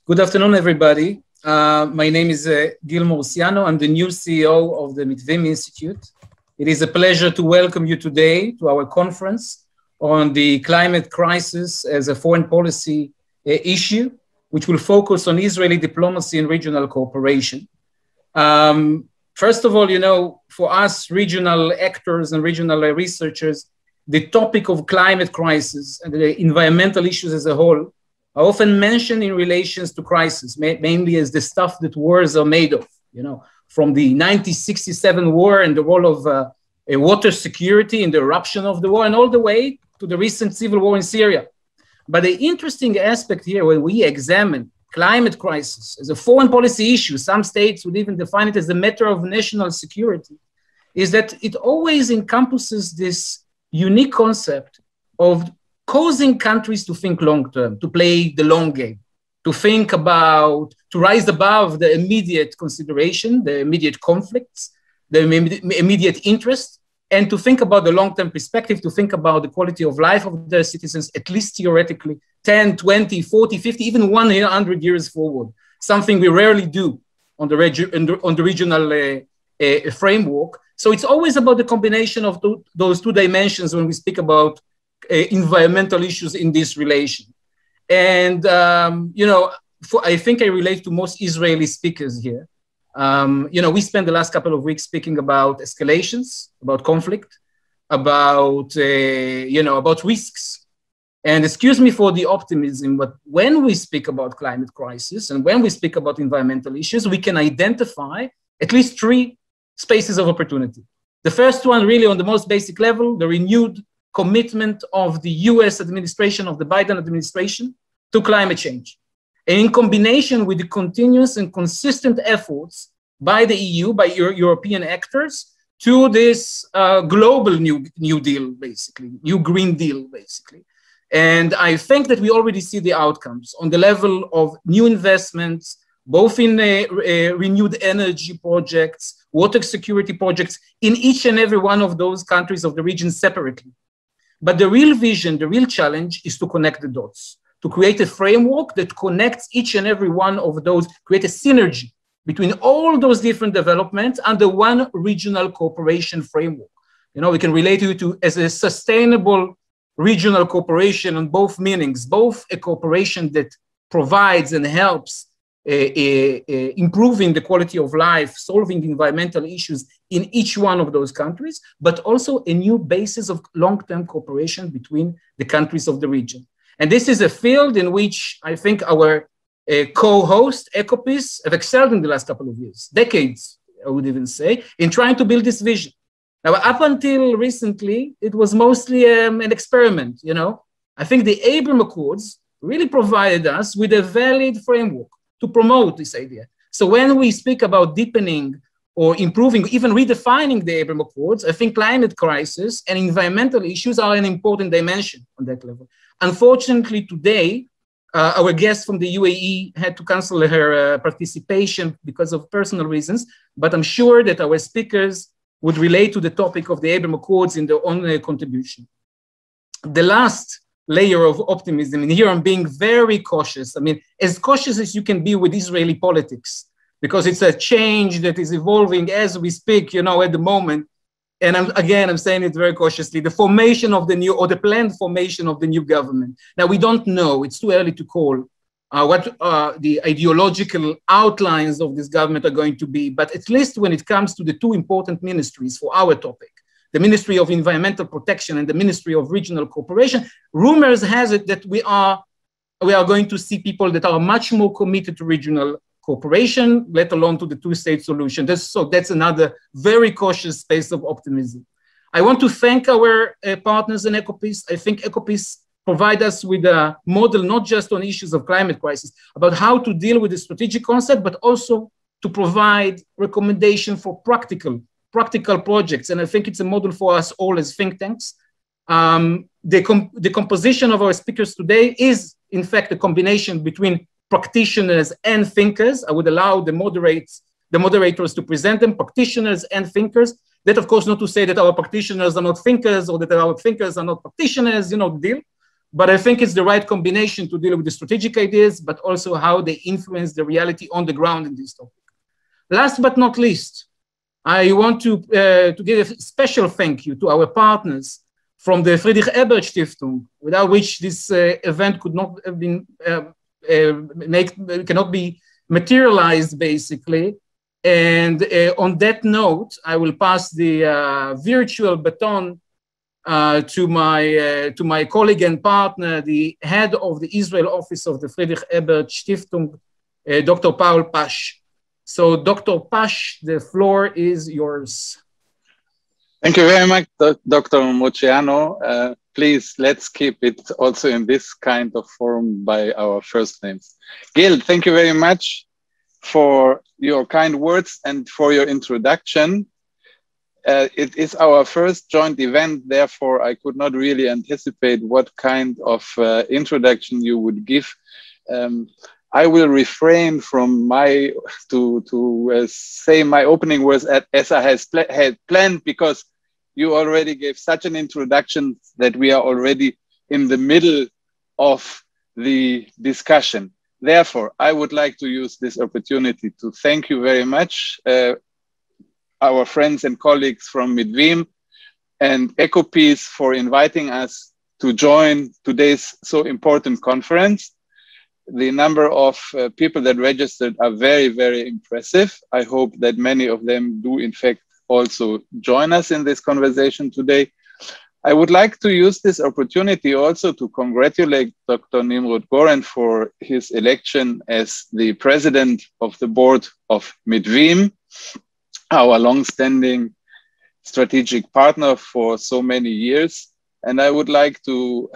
Good afternoon, everybody. My name is Gil Morciano. I'm the new CEO of the Mitvim Institute. It is a pleasure to welcome you today to our conference on the climate crisis as a foreign policy issue, which will focus on Israeli diplomacy and regional cooperation. First of all, you know, for us regional actors and regional researchers, the topic of climate crisis and the environmental issues as a whole are often mentioned in relations to crisis, mainly as the stuff that wars are made of, you know, from the 1967 war and the role of water security in the eruption of the war, and all the way to the recent civil war in Syria. But the interesting aspect here, when we examine climate crisis as a foreign policy issue, some states would even define it as a matter of national security, is that it always encompasses this unique concept of causing countries to think long-term, to play the long game, to think about, to rise above the immediate consideration, the immediate conflicts, the immediate interest, and to think about the long-term perspective, to think about the quality of life of their citizens, at least theoretically, 10, 20, 40, 50, even 100 years forward, something we rarely do on the regional framework. So it's always about the combination of those two dimensions when we speak about environmental issues in this relation. And, you know, I think I relate to most Israeli speakers here. You know, we spent the last couple of weeks speaking about escalations, about conflict, about, you know, about risks. And excuse me for the optimism, but when we speak about climate crisis and when we speak about environmental issues, we can identify at least three spaces of opportunity. The first one, really on the most basic level, the renewed commitment of the US administration, of the Biden administration, to climate change. And in combination with the continuous and consistent efforts by the EU, by European actors, to this global new Deal, basically, new Green Deal, basically. And I think that we already see the outcomes on the level of new investments, both in renewed energy projects, water security projects, in each and every one of those countries of the region separately. But the real vision, the real challenge is to connect the dots, to create a framework that connects each and every one of those, create a synergy between all those different developments under one regional cooperation framework. You know, we can relate it to as a sustainable regional cooperation on both meanings, both a cooperation that provides and helps improving the quality of life, solving environmental issues in each one of those countries, but also a new basis of long-term cooperation between the countries of the region. And this is a field in which I think our co-host, ECOPIS, have excelled in the last couple of years, decades, I would even say, in trying to build this vision. Now, up until recently, it was mostly an experiment, you know. I think the Abraham Accords really provided us with a valid framework to promote this idea. So when we speak about deepening or improving, even redefining the Abraham Accords, I think climate crisis and environmental issues are an important dimension on that level. Unfortunately, today, our guest from the UAE had to cancel her participation because of personal reasons, but I'm sure that our speakers would relate to the topic of the Abraham Accords in their own contribution. The last layer of optimism, and here I'm being very cautious. I mean, as cautious as you can be with Israeli politics, because it's a change that is evolving as we speak, you know, at the moment. And I'm saying it very cautiously, the formation of the new, or the planned formation of the new government. Now, we don't know, it's too early to call what the ideological outlines of this government are going to be, but at least when it comes to the two important ministries for our topic, the Ministry of Environmental Protection and the Ministry of Regional Cooperation, rumors has it that we are going to see people that are much more committed to regional cooperation, let alone to the two-state solution. So that's another very cautious space of optimism. I want to thank our partners in ECOPIS. I think ECOPIS provide us with a model, not just on issues of climate crisis, about how to deal with the strategic concept, but also to provide recommendation for practical projects. And I think it's a model for us all as think tanks. The composition of our speakers today is, in fact, a combination between practitioners and thinkers. I would allow the moderators to present them, practitioners and thinkers. That, of course, not to say that our practitioners are not thinkers or that our thinkers are not practitioners, you know, the deal. but I think it's the right combination to deal with the strategic ideas, but also how they influence the reality on the ground in this topic. Last but not least, I want to give a special thank you to our partners from the Friedrich-Ebert-Stiftung, without which this event could not have been cannot be materialized, basically. And on that note, I will pass the virtual baton to my colleague and partner, the head of the Israel office of the Friedrich-Ebert-Stiftung, Dr. Paul Pash. So, Dr. Pash, the floor is yours. Thank you very much, Dr. Mociano. Please, let's keep it also in this kind of forum by our first names. Gil, thank you very much for your kind words and for your introduction. It is our first joint event, therefore I could not really anticipate what kind of introduction you would give. I will refrain from say my opening words as I had planned, because you already gave such an introduction that we are already in the middle of the discussion. Therefore, I would like to use this opportunity to thank you very much, our friends and colleagues from Mitvim and EcoPeace, for inviting us to join today's so important conference. The number of people that registered are very, very impressive. I hope that many of them do, in fact, also join us in this conversation today. I would like to use this opportunity also to congratulate Dr. Nimrod Goren for his election as the president of the board of Mitvim, our long-standing strategic partner for so many years. And I would like to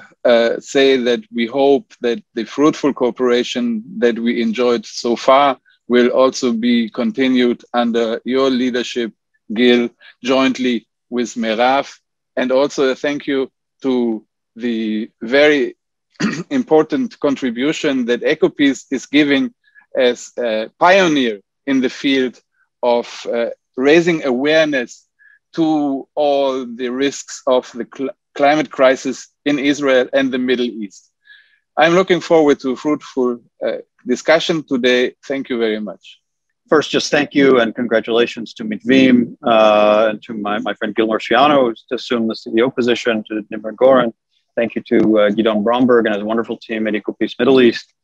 say that we hope that the fruitful cooperation that we enjoyed so far will also be continued under your leadership, Gil, jointly with Merav. And also a thank you to the very important contribution that EcoPeace is giving as a pioneer in the field of raising awareness to all the risks of the climate crisis in Israel and the Middle East. I'm looking forward to a fruitful discussion today. Thank you very much. First, just thank you and congratulations to Mitvim and to my friend Gil Mociano, who's assumed the CEO position, to Nimrod Goren. Thank you to Gidon Bromberg and his wonderful team at EcoPeace Middle East.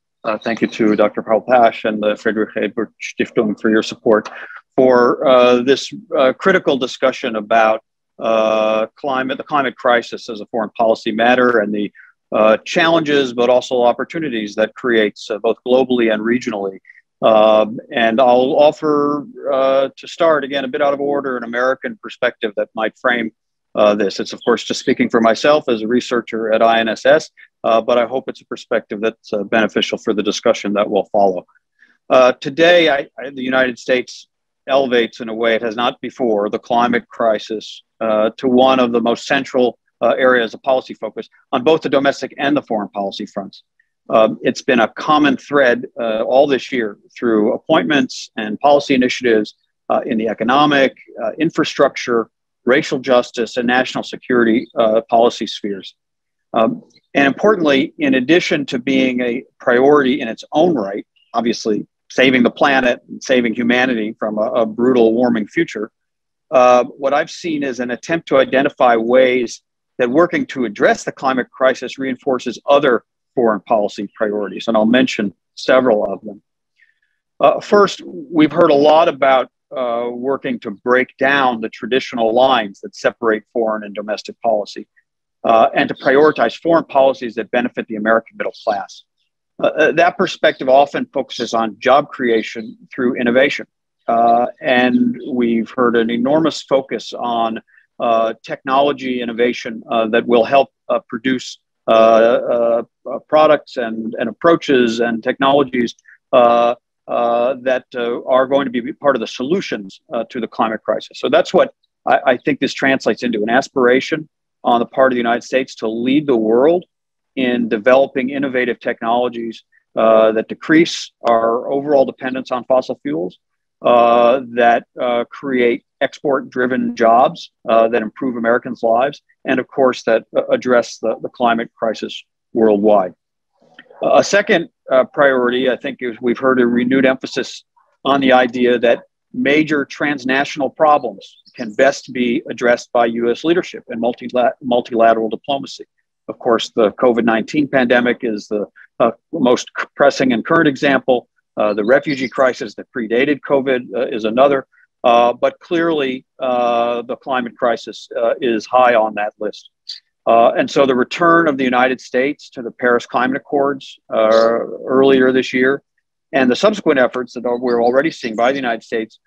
Thank you to Dr. Paul Pash and the Friedrich-Ebert-Stiftung for your support for this critical discussion about the climate crisis as a foreign policy matter, and the challenges, but also opportunities that creates both globally and regionally. And I'll offer, to start, again, a bit out of order, an American perspective that might frame this. It's, of course, just speaking for myself as a researcher at INSS, but I hope it's a perspective that's beneficial for the discussion that will follow. Today, the United States elevates in a way it has not before the climate crisis to one of the most central areas of policy focus on both the domestic and the foreign policy fronts. It's been a common thread all this year through appointments and policy initiatives in the economic, infrastructure, racial justice, and national security policy spheres. And importantly, in addition to being a priority in its own right, obviously saving the planet and saving humanity from a brutal warming future, what I've seen is an attempt to identify ways that working to address the climate crisis reinforces other foreign policy priorities, and I'll mention several of them. First, we've heard a lot about working to break down the traditional lines that separate foreign and domestic policy, and to prioritize foreign policies that benefit the American middle class. That perspective often focuses on job creation through innovation, and we've heard an enormous focus on technology innovation that will help produce products and approaches and technologies that are going to be part of the solutions to the climate crisis. So that's what I think this translates into, an aspiration on the part of the United States to lead the world in developing innovative technologies that decrease our overall dependence on fossil fuels, that create export-driven jobs that improve Americans' lives, and of course that address the climate crisis worldwide. A second priority, I think, is we've heard a renewed emphasis on the idea that major transnational problems can best be addressed by U.S. leadership and multilateral diplomacy. Of course, the COVID-19 pandemic is the most pressing and current example. The refugee crisis that predated COVID is another. But clearly, the climate crisis is high on that list. And so the return of the United States to the Paris Climate Accords earlier this year, and the subsequent efforts that we're already seeing by the United States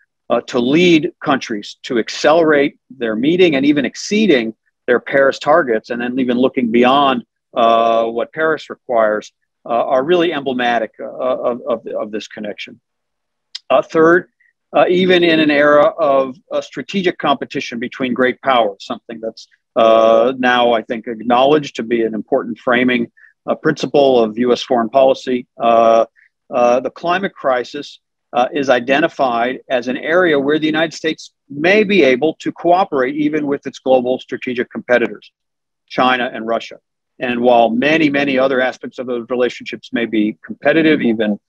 to lead countries to accelerate their meeting and even exceeding their Paris targets, and then even looking beyond what Paris requires, are really emblematic of this connection. Third, even in an era of strategic competition between great powers, something that's now, I think, acknowledged to be an important framing principle of U.S. foreign policy, the climate crisis is identified as an area where the United States may be able to cooperate even with its global strategic competitors, China and Russia. And while many, many other aspects of those relationships may be competitive, even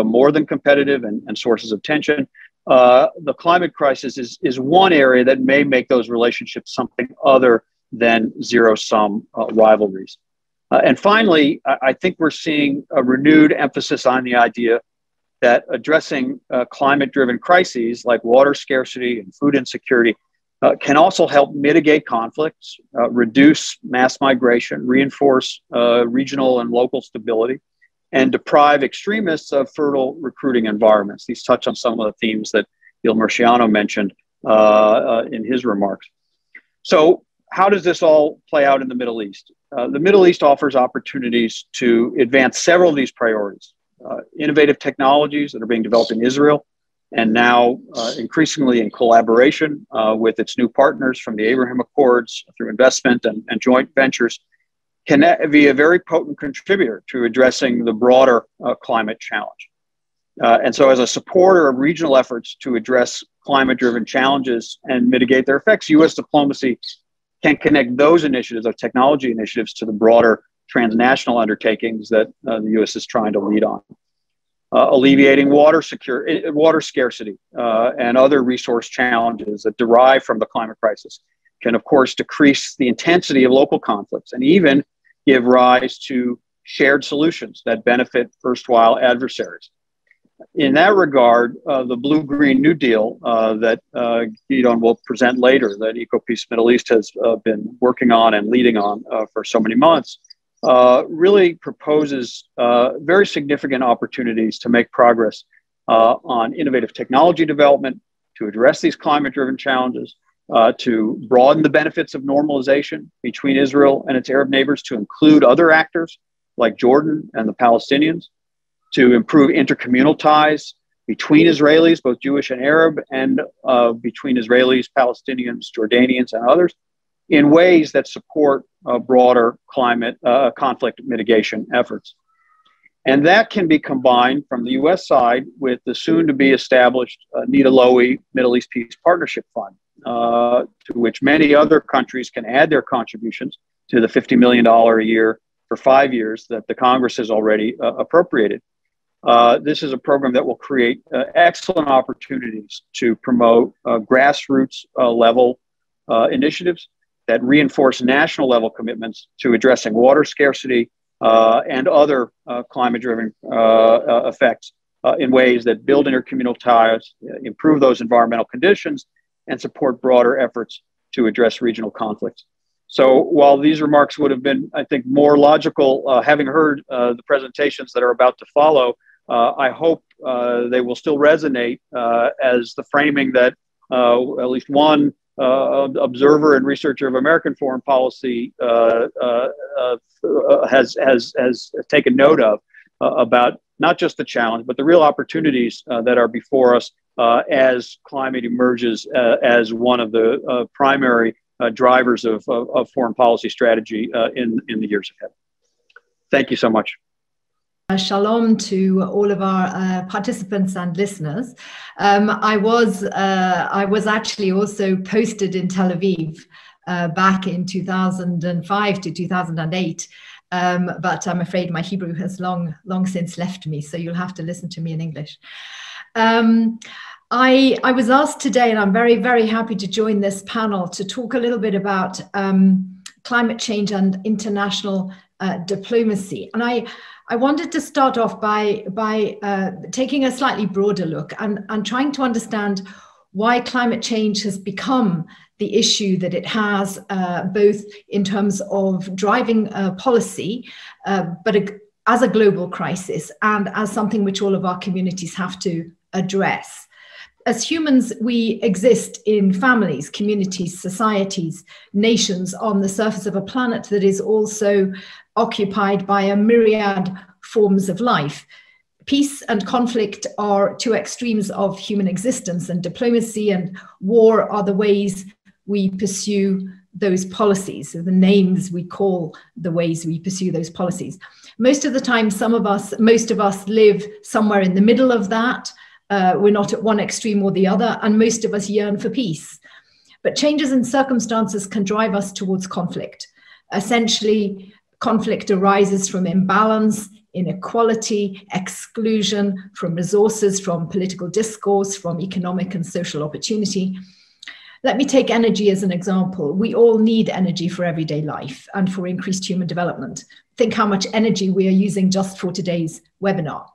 more than competitive and sources of tension, the climate crisis is one area that may make those relationships something other than zero-sum rivalries. And finally, I think we're seeing a renewed emphasis on the idea that addressing climate-driven crises like water scarcity and food insecurity can also help mitigate conflicts, reduce mass migration, reinforce regional and local stability, and deprive extremists of fertile recruiting environments. These touch on some of the themes that Gil Murciano mentioned in his remarks. So how does this all play out in the Middle East? The Middle East offers opportunities to advance several of these priorities. Innovative technologies that are being developed in Israel, and now increasingly in collaboration with its new partners from the Abraham Accords through investment and joint ventures, can be a very potent contributor to addressing the broader climate challenge. And so as a supporter of regional efforts to address climate-driven challenges and mitigate their effects, U.S. diplomacy can connect those initiatives, those technology initiatives, to the broader transnational undertakings that the U.S. is trying to lead on. Alleviating water scarcity and other resource challenges that derive from the climate crisis can, of course, decrease the intensity of local conflicts and even give rise to shared solutions that benefit erstwhile adversaries. In that regard, the Blue-Green New Deal that Gidon will present later, that EcoPeace Middle East has been working on and leading on for so many months, really proposes very significant opportunities to make progress on innovative technology development, to address these climate-driven challenges, to broaden the benefits of normalization between Israel and its Arab neighbors to include other actors like Jordan and the Palestinians, to improve intercommunal ties between Israelis, both Jewish and Arab, and between Israelis, Palestinians, Jordanians, and others, in ways that support broader climate conflict mitigation efforts. And that can be combined from the U.S. side with the soon-to-be established Nita Lowey Middle East Peace Partnership Fund, to which many other countries can add their contributions to the $50 million a year for 5 years that the Congress has already appropriated. This is a program that will create excellent opportunities to promote grassroots level initiatives that reinforce national level commitments to addressing water scarcity and other climate-driven effects in ways that build intercommunal ties, improve those environmental conditions, and support broader efforts to address regional conflicts. So while these remarks would have been, I think, more logical, having heard the presentations that are about to follow, I hope they will still resonate as the framing that at least one observer and researcher of American foreign policy has taken note of about not just the challenge, but the real opportunities that are before us as climate emerges as one of the primary drivers of foreign policy strategy in the years ahead. Thank you so much. Shalom to all of our participants and listeners. I was actually also posted in Tel Aviv back in 2005 to 2008, but I'm afraid my Hebrew has long since left me, so you'll have to listen to me in English. I was asked today, and I'm very, very happy to join this panel, to talk a little bit about climate change and international diplomacy. And I wanted to start off by taking a slightly broader look and trying to understand why climate change has become the issue that it has, both in terms of driving policy, but as a global crisis and as something which all of our communities have to address. As humans, we exist in families, communities, societies, nations on the surface of a planet that is also occupied by a myriad forms of life. Peace and conflict are two extremes of human existence, and diplomacy and war are the ways we pursue those policies, so the names we call the ways we pursue those policies. Most of the time, most of us live somewhere in the middle of that. We're not at one extreme or the other, and most of us yearn for peace. But changes in circumstances can drive us towards conflict. Essentially, conflict arises from imbalance, inequality, exclusion, from resources, from political discourse, from economic and social opportunity. Let me take energy as an example. We all need energy for everyday life and for increased human development. Think how much energy we are using just for today's webinar.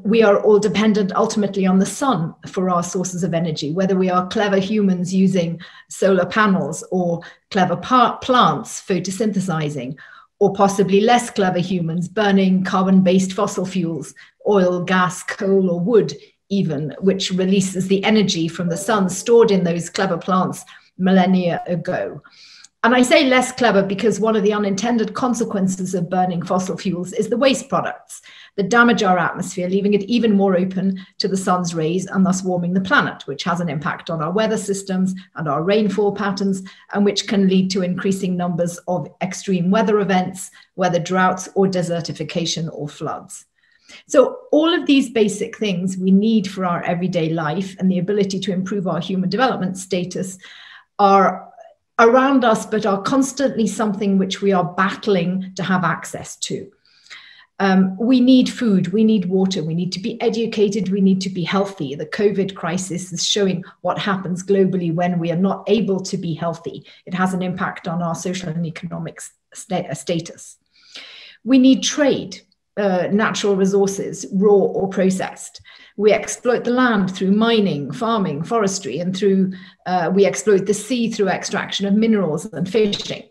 We are all dependent ultimately on the sun for our sources of energy, whether we are clever humans using solar panels or clever plants photosynthesizing, or possibly less clever humans burning carbon-based fossil fuels, oil, gas, coal, or wood even, which releases the energy from the sun stored in those clever plants millennia ago. And I say less clever because one of the unintended consequences of burning fossil fuels is the waste products that damage our atmosphere, leaving it even more open to the sun's rays and thus warming the planet, which has an impact on our weather systems and our rainfall patterns, and which can lead to increasing numbers of extreme weather events, whether droughts or desertification or floods. So all of these basic things we need for our everyday life and the ability to improve our human development status are around us, but are constantly something which we are battling to have access to. We need food, we need water, we need to be educated, we need to be healthy. The COVID crisis is showing what happens globally when we are not able to be healthy. It has an impact on our social and economic status. We need trade. Natural resources, raw or processed. We exploit the land through mining, farming, forestry, and we exploit the sea through extraction of minerals and fishing.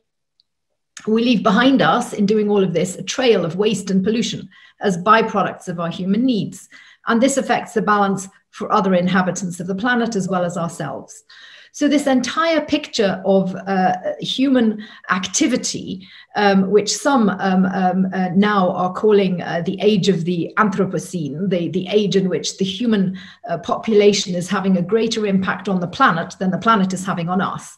We leave behind us, in doing all of this, a trail of waste and pollution as byproducts of our human needs. And this affects the balance for other inhabitants of the planet as well as ourselves. So this entire picture of human activity, which some now are calling the age of the Anthropocene, the age in which the human population is having a greater impact on the planet than the planet is having on us,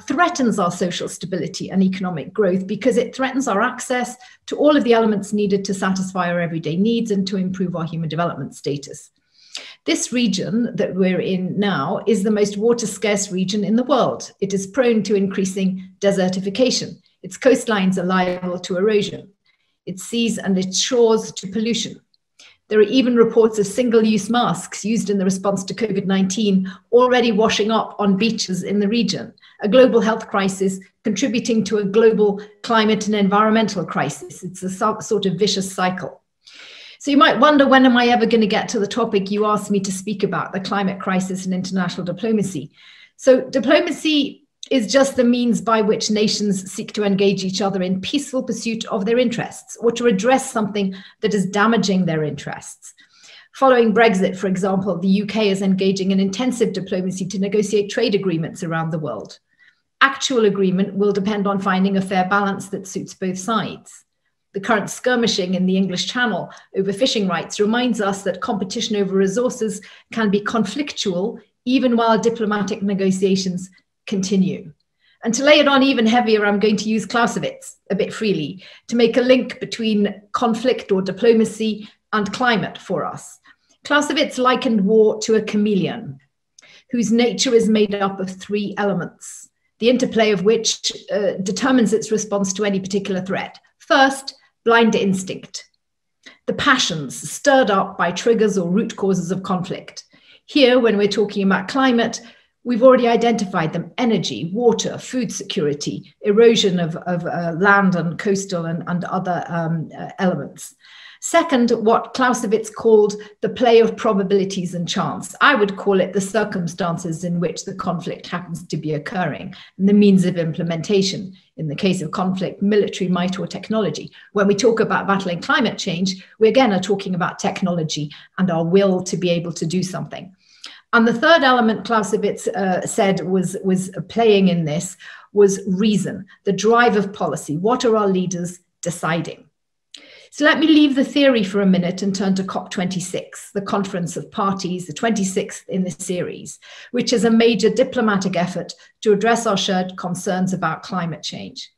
threatens our social stability and economic growth because it threatens our access to all of the elements needed to satisfy our everyday needs and to improve our human development status. This region that we're in now is the most water scarce region in the world. It is prone to increasing desertification. Its coastlines are liable to erosion. Its seas and its shores to pollution. There are even reports of single-use masks used in the response to COVID-19 already washing up on beaches in the region, a global health crisis contributing to a global climate and environmental crisis. It's a sort of vicious cycle. So you might wonder, when am I ever going to get to the topic you asked me to speak about, the climate crisis and international diplomacy? So diplomacy is just the means by which nations seek to engage each other in peaceful pursuit of their interests or to address something that is damaging their interests. Following Brexit, for example, the UK is engaging in intensive diplomacy to negotiate trade agreements around the world. Actual agreement will depend on finding a fair balance that suits both sides. The current skirmishing in the English Channel over fishing rights reminds us that competition over resources can be conflictual even while diplomatic negotiations continue. And to lay it on even heavier, I'm going to use Clausewitz a bit freely to make a link between conflict or diplomacy and climate for us. Clausewitz likened war to a chameleon whose nature is made up of three elements: the interplay of which determines its response to any particular threat. First, blind instinct, the passions stirred up by triggers or root causes of conflict. Here, when we're talking about climate, we've already identified them: energy, water, food security, erosion of land and coastal and other elements. Second, what Clausewitz called the play of probabilities and chance. I would call it the circumstances in which the conflict happens to be occurring and the means of implementation. In the case of conflict, military might or technology. When we talk about battling climate change, we again are talking about technology and our will to be able to do something. And the third element Clausewitz said was playing in this was reason, the drive of policy. What are our leaders deciding? So let me leave the theory for a minute and turn to COP26, the Conference of Parties, the 26th in the series, which is a major diplomatic effort to address our shared concerns about climate change.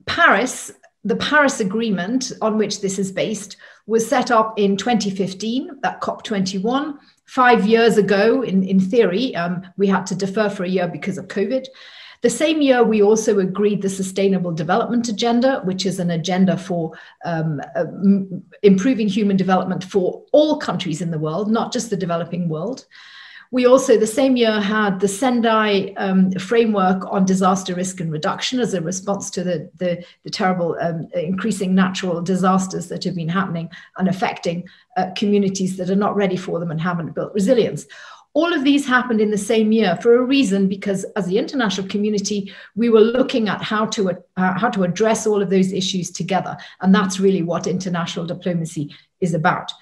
Paris, the Paris Agreement on which this is based, was set up in 2015, that COP21. 5 years ago, in theory, we had to defer for a year because of COVID. The same year, we also agreed the Sustainable Development Agenda, which is an agenda for improving human development for all countries in the world, not just the developing world. We also, the same year, had the Sendai framework on disaster risk and reduction as a response to the terrible increasing natural disasters that have been happening and affecting communities that are not ready for them and haven't built resilience. All of these happened in the same year for a reason, because as the international community, we were looking at how to address all of those issues together. And that's really what international diplomacy is about.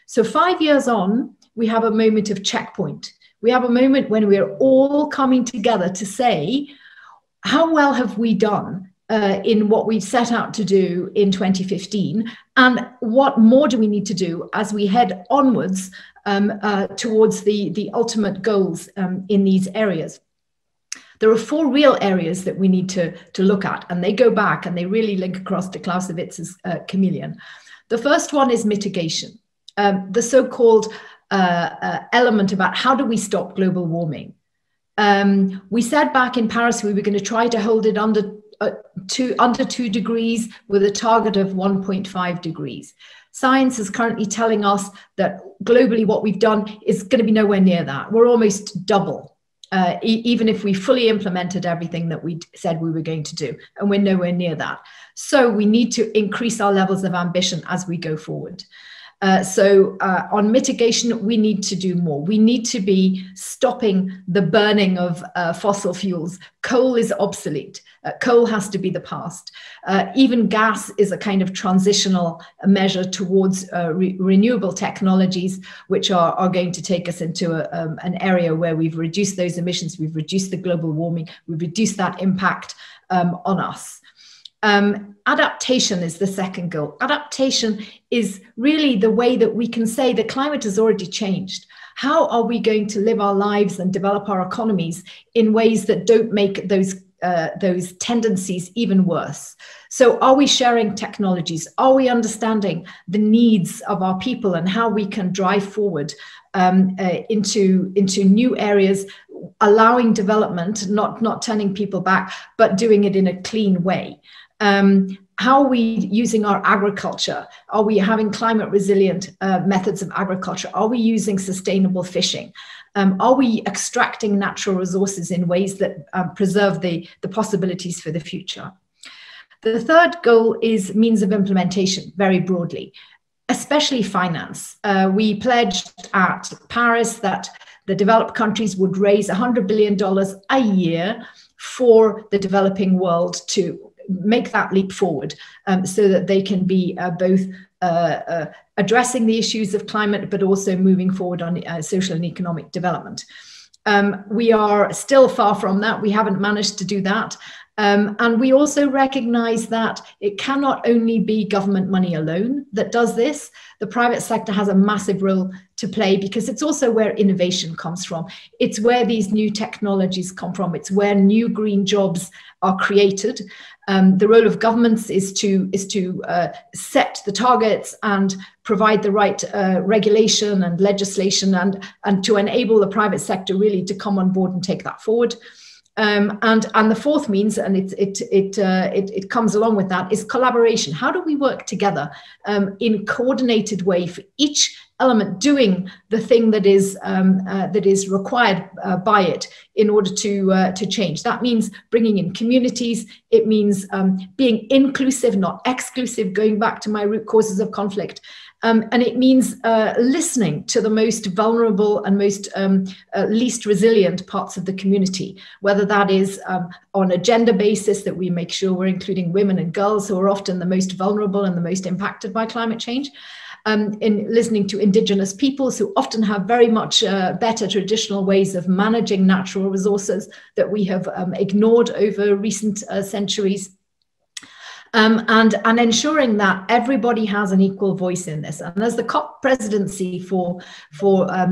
So 5 years on, we have a moment of checkpoint. We have a moment when we're all coming together to say, how well have we done in what we set out to do in 2015? And what more do we need to do as we head onwards towards the ultimate goals in these areas? There are 4 real areas that we need to look at, and they go back and they really link across to Clausewitz's chameleon. The first one is mitigation, the so-called element about how do we stop global warming. We said back in Paris we were going to try to hold it under 2 degrees with a target of 1.5 degrees. Science is currently telling us that globally what we've done is going to be nowhere near that. We're almost double, even if we fully implemented everything that we said we were going to do, and we're nowhere near that. So we need to increase our levels of ambition as we go forward. On mitigation, we need to do more. We need to be stopping the burning of fossil fuels. Coal is obsolete. Coal has to be the past. Even gas is a kind of transitional measure towards renewable technologies, which are going to take us into an area where we've reduced those emissions, we've reduced the global warming, we've reduced that impact on us. Adaptation is the second goal. Adaptation is really the way that we can say the climate has already changed. How are we going to live our lives and develop our economies in ways that don't make those tendencies even worse? So are we sharing technologies? Are we understanding the needs of our people and how we can drive forward into new areas, allowing development, not turning people back, but doing it in a clean way? How are we using our agriculture? Are we having climate resilient methods of agriculture? Are we using sustainable fishing? Are we extracting natural resources in ways that preserve the possibilities for the future? The third goal is means of implementation, very broadly, especially finance. We pledged at Paris that the developed countries would raise $100 billion a year for the developing world to make that leap forward so that they can be both addressing the issues of climate, but also moving forward on social and economic development. We are still far from that. We haven't managed to do that. And we also recognize that it cannot only be government money alone that does this. The private sector has a massive role to play because it's also where innovation comes from. It's where these new technologies come from. It's where new green jobs are created. The role of governments is to set the targets and provide the right regulation and legislation and to enable the private sector really to come on board and take that forward. And the fourth means, and it comes along with that, is collaboration. How do we work together in a coordinated way for each element doing the thing that is required by it in order to change? That means bringing in communities. It means being inclusive, not exclusive, going back to my root causes of conflict. And it means listening to the most vulnerable and most least resilient parts of the community, whether that is on a gender basis, that we make sure we're including women and girls who are often the most vulnerable and the most impacted by climate change, in listening to indigenous peoples who often have very much better traditional ways of managing natural resources that we have ignored over recent centuries. And ensuring that everybody has an equal voice in this. And as the COP presidency for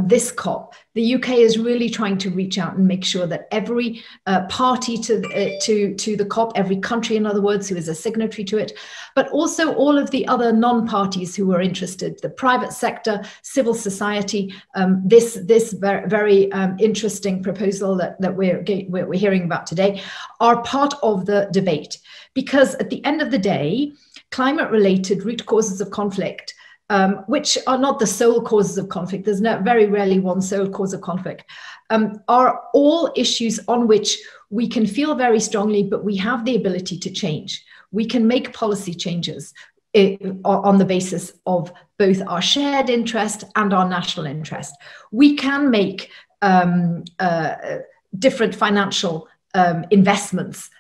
this COP, the UK is really trying to reach out and make sure that every party to the COP, every country, in other words, who is a signatory to it, but also all of the other non-parties who are interested, the private sector, civil society, this very interesting proposal that we're hearing about today, are part of the debate. Because at the end of the day, climate-related root causes of conflict, which are not the sole causes of conflict, there's very rarely one sole cause of conflict, are all issues on which we can feel very strongly, but we have the ability to change. We can make policy changes on the basis of both our shared interest and our national interest. We can make different financial investments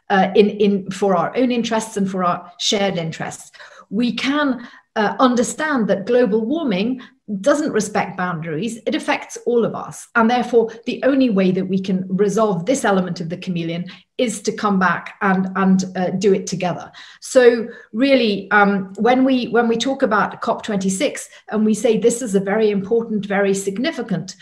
for our own interests and for our shared interests. We can understand that global warming doesn't respect boundaries. It affects all of us. And therefore, the only way that we can resolve this element of the chameleon is to come back and do it together. So really, when we talk about COP26 and we say this is a very important, very significant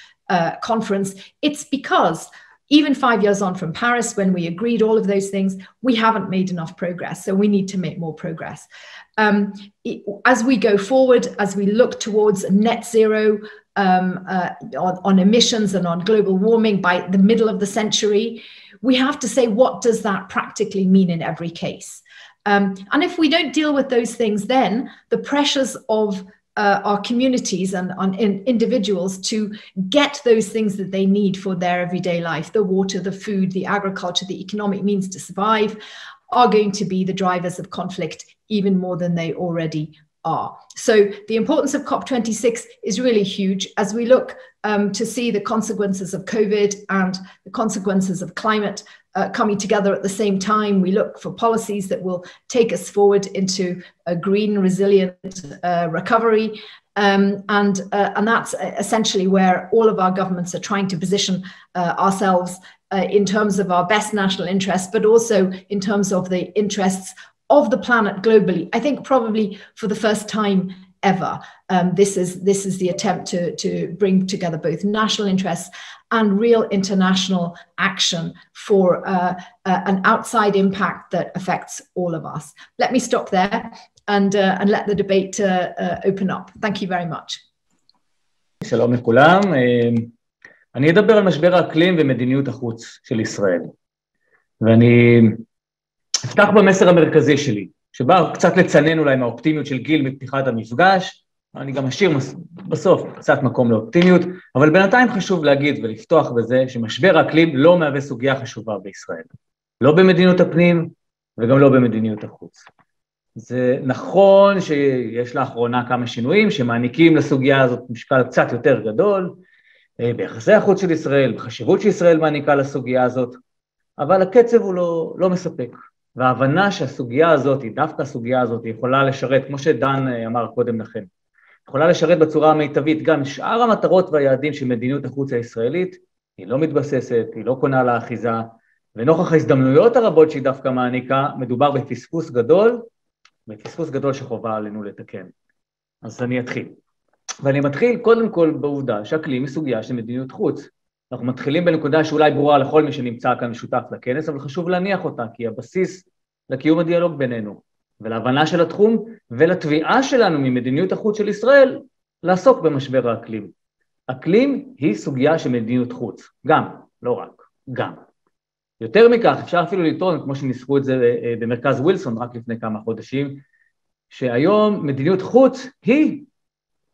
conference, it's because even 5 years on from Paris, when we agreed all of those things, we haven't made enough progress. So we need to make more progress. As we go forward, as we look towards net zero on emissions and on global warming by the middle of the century, we have to say, what does that practically mean in every case? And if we don't deal with those things, then the pressures of our communities and on individuals to get those things that they need for their everyday life, the water, the food, the agriculture, the economic means to survive, are going to be the drivers of conflict even more than they already are. So the importance of COP26 is really huge as we look to see the consequences of COVID and the consequences of climate coming together at the same time. We look for policies that will take us forward into a green, resilient recovery. And that's essentially where all of our governments are trying to position ourselves in terms of our best national interests, but also in terms of the interests of the planet globally. I think probably for the first time ever, this is the attempt to bring together both national interests and real international action for an outside impact that affects all of us. Let me stop there and let the debate open up. Thank you very much. שלום לכולם. אני אדבר על משבר האקלים ומדיניות החוץ של ישראל. ואני אפתח במסר המרכזי שלי, שבא קצת לצנן אולי מהאופטימיות של גיל מפתיחת המפגש. אני גם אשאיר בסוף קצת מקום לאופטימיות, אבל בינתיים חשוב להגיד ולפתוח בזה שמשבר האקלים לא מהווה סוגיה חשובה בישראל. לא במדיניות הפנים וגם לא במדיניות החוץ. זה נכון שיש לאחרונה כמה שינויים שמעניקים לסוגיה הזאת משקל קצת יותר גדול, ביחסי החוץ של ישראל, בחשיבות שישראל מעניקה לסוגיה הזאת, אבל הקצב הוא לא מספק. וההבנה שהסוגיה הזאת, דווקא הסוגיה הזאת, יכולה לשרת, כמו שדן אמר קודם לכן, יכולה לשרת בצורה המיטבית גם שאר המטרות והיעדים של מדיניות החוץ הישראלית, היא לא מתבססת, היא לא קונה לה אחיזה, ונוכח ההזדמנויות הרבות שהיא דווקא מעניקה, מדובר בפספוס גדול שחובה עלינו לתקן. אז אני אתחיל. ואני מתחיל קודם כל בעובדה שאקלים היא סוגיה של מדיניות חוץ. אנחנו מתחילים בנקודה שאולי ברורה לכל מי שנמצא כאן משותף לכנס, אבל חשוב להניח אותה, כי הבסיס לקיום הדיאלוג בינינו, ולהבנה של התחום, ולתביעה שלנו ממדיניות החוץ של ישראל, לעסוק במשבר האקלים. אקלים היא סוגיה של מדיניות חוץ, גם, לא רק, גם. יותר מכך, אפשר אפילו לטעון, כמו שניסחו את זה במרכז ווילסון רק לפני כמה חודשים, שהיום מדיניות חוץ היא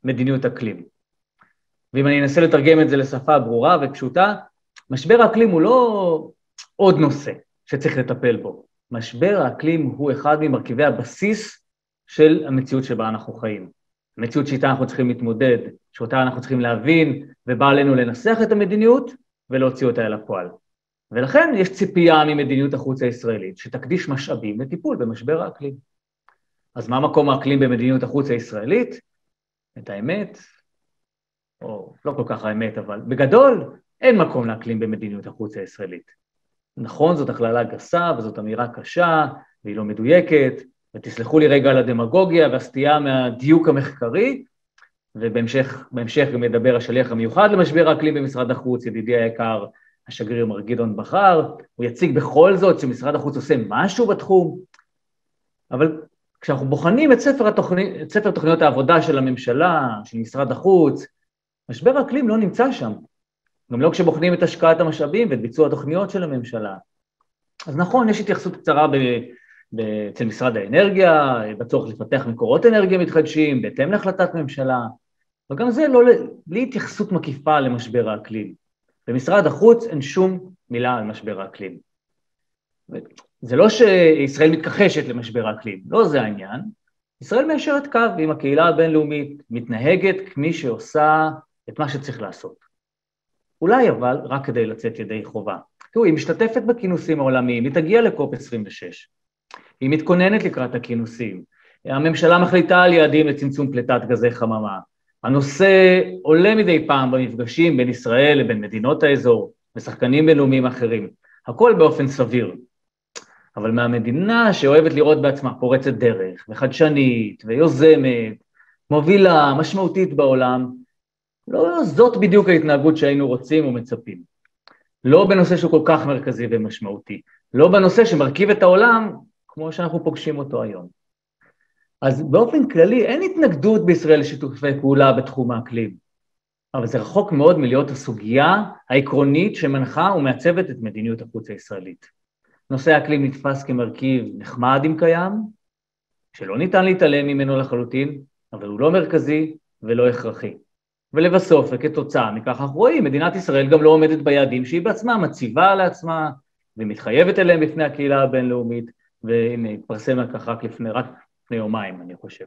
מדיניות אקלים. ואם אני אנסה לתרגם את זה לשפה ברורה ופשוטה, משבר האקלים הוא לא עוד נושא שצריך לטפל בו. משבר האקלים הוא אחד ממרכיבי הבסיס של המציאות שבה אנחנו חיים. המציאות שאיתה אנחנו צריכים להתמודד, שאותה אנחנו צריכים להבין, ובא עלינו לנסח את המדיניות ולהוציא אותה אל הפועל. ולכן יש ציפייה ממדיניות החוץ הישראלית, שתקדיש משאבים לטיפול במשבר האקלים. אז מה מקום האקלים במדיניות החוץ הישראלית? את האמת, או לא כל כך האמת, אבל בגדול אין מקום לאקלים במדיניות החוץ הישראלית. נכון, זאת הכללה גסה, וזאת אמירה קשה, והיא לא מדויקת, ותסלחו לי רגע על הדמגוגיה והסטייה מהדיוק המחקרי, ובהמשך גם ידבר השליח המיוחד למשבר האקלים במשרד החוץ, ידידי היקר, השגריר מר גדעון בכר, הוא יציג בכל זאת שמשרד החוץ עושה משהו בתחום, אבל כשאנחנו בוחנים את ספר תוכניות העבודה של הממשלה, של משרד החוץ, משבר האקלים לא נמצא שם, גם לא כשבוחנים את השקעת המשאבים ואת ביצוע התוכניות של הממשלה. אז נכון, יש התייחסות קצרה אצל משרד האנרגיה, בצורך לפתח מקורות אנרגיה מתחדשים, בהתאם להחלטת ממשלה, וגם זה לא בלי התייחסות מקיפה למשבר האקלים. במשרד החוץ אין שום מילה על משבר האקלים. זה לא שישראל מתכחשת למשבר האקלים, לא זה העניין. ישראל מיישרת קו עם הקהילה הבינלאומית, מתנהגת כמי שעושה את מה שצריך לעשות. אולי אבל רק כדי לצאת ידי חובה. תראו, היא משתתפת בכינוסים העולמיים, היא תגיע לקופ 26. היא מתכוננת לקראת הכינוסים. הממשלה מחליטה על יעדים לצמצום פליטת גזי חממה. הנושא עולה מדי פעם במפגשים בין ישראל לבין מדינות האזור, ושחקנים בינלאומיים אחרים. הכל באופן סביר. אבל מהמדינה שאוהבת לראות בעצמה פורצת דרך, וחדשנית, ויוזמת, מובילה, משמעותית בעולם, לא זאת בדיוק ההתנהגות שהיינו רוצים ומצפים. לא בנושא שהוא כל כך מרכזי ומשמעותי. לא בנושא שמרכיב את העולם, כמו שאנחנו פוגשים אותו היום. אז באופן כללי אין התנגדות בישראל לשיתופי פעולה בתחום האקלים, אבל זה רחוק מאוד מלהיות הסוגיה העקרונית שמנחה ומעצבת את מדיניות החוץ הישראלית. נושא האקלים נתפס כמרכיב נחמד אם קיים, שלא ניתן להתעלם ממנו לחלוטין, אבל הוא לא מרכזי ולא הכרחי. ולבסוף, וכתוצאה מכך אנחנו רואים, מדינת ישראל גם לא עומדת ביעדים שהיא בעצמה מציבה לעצמה, ומתחייבת אליהם בפני הקהילה הבינלאומית, והנה, התפרסם על כך רק לפני יומיים, אני חושב.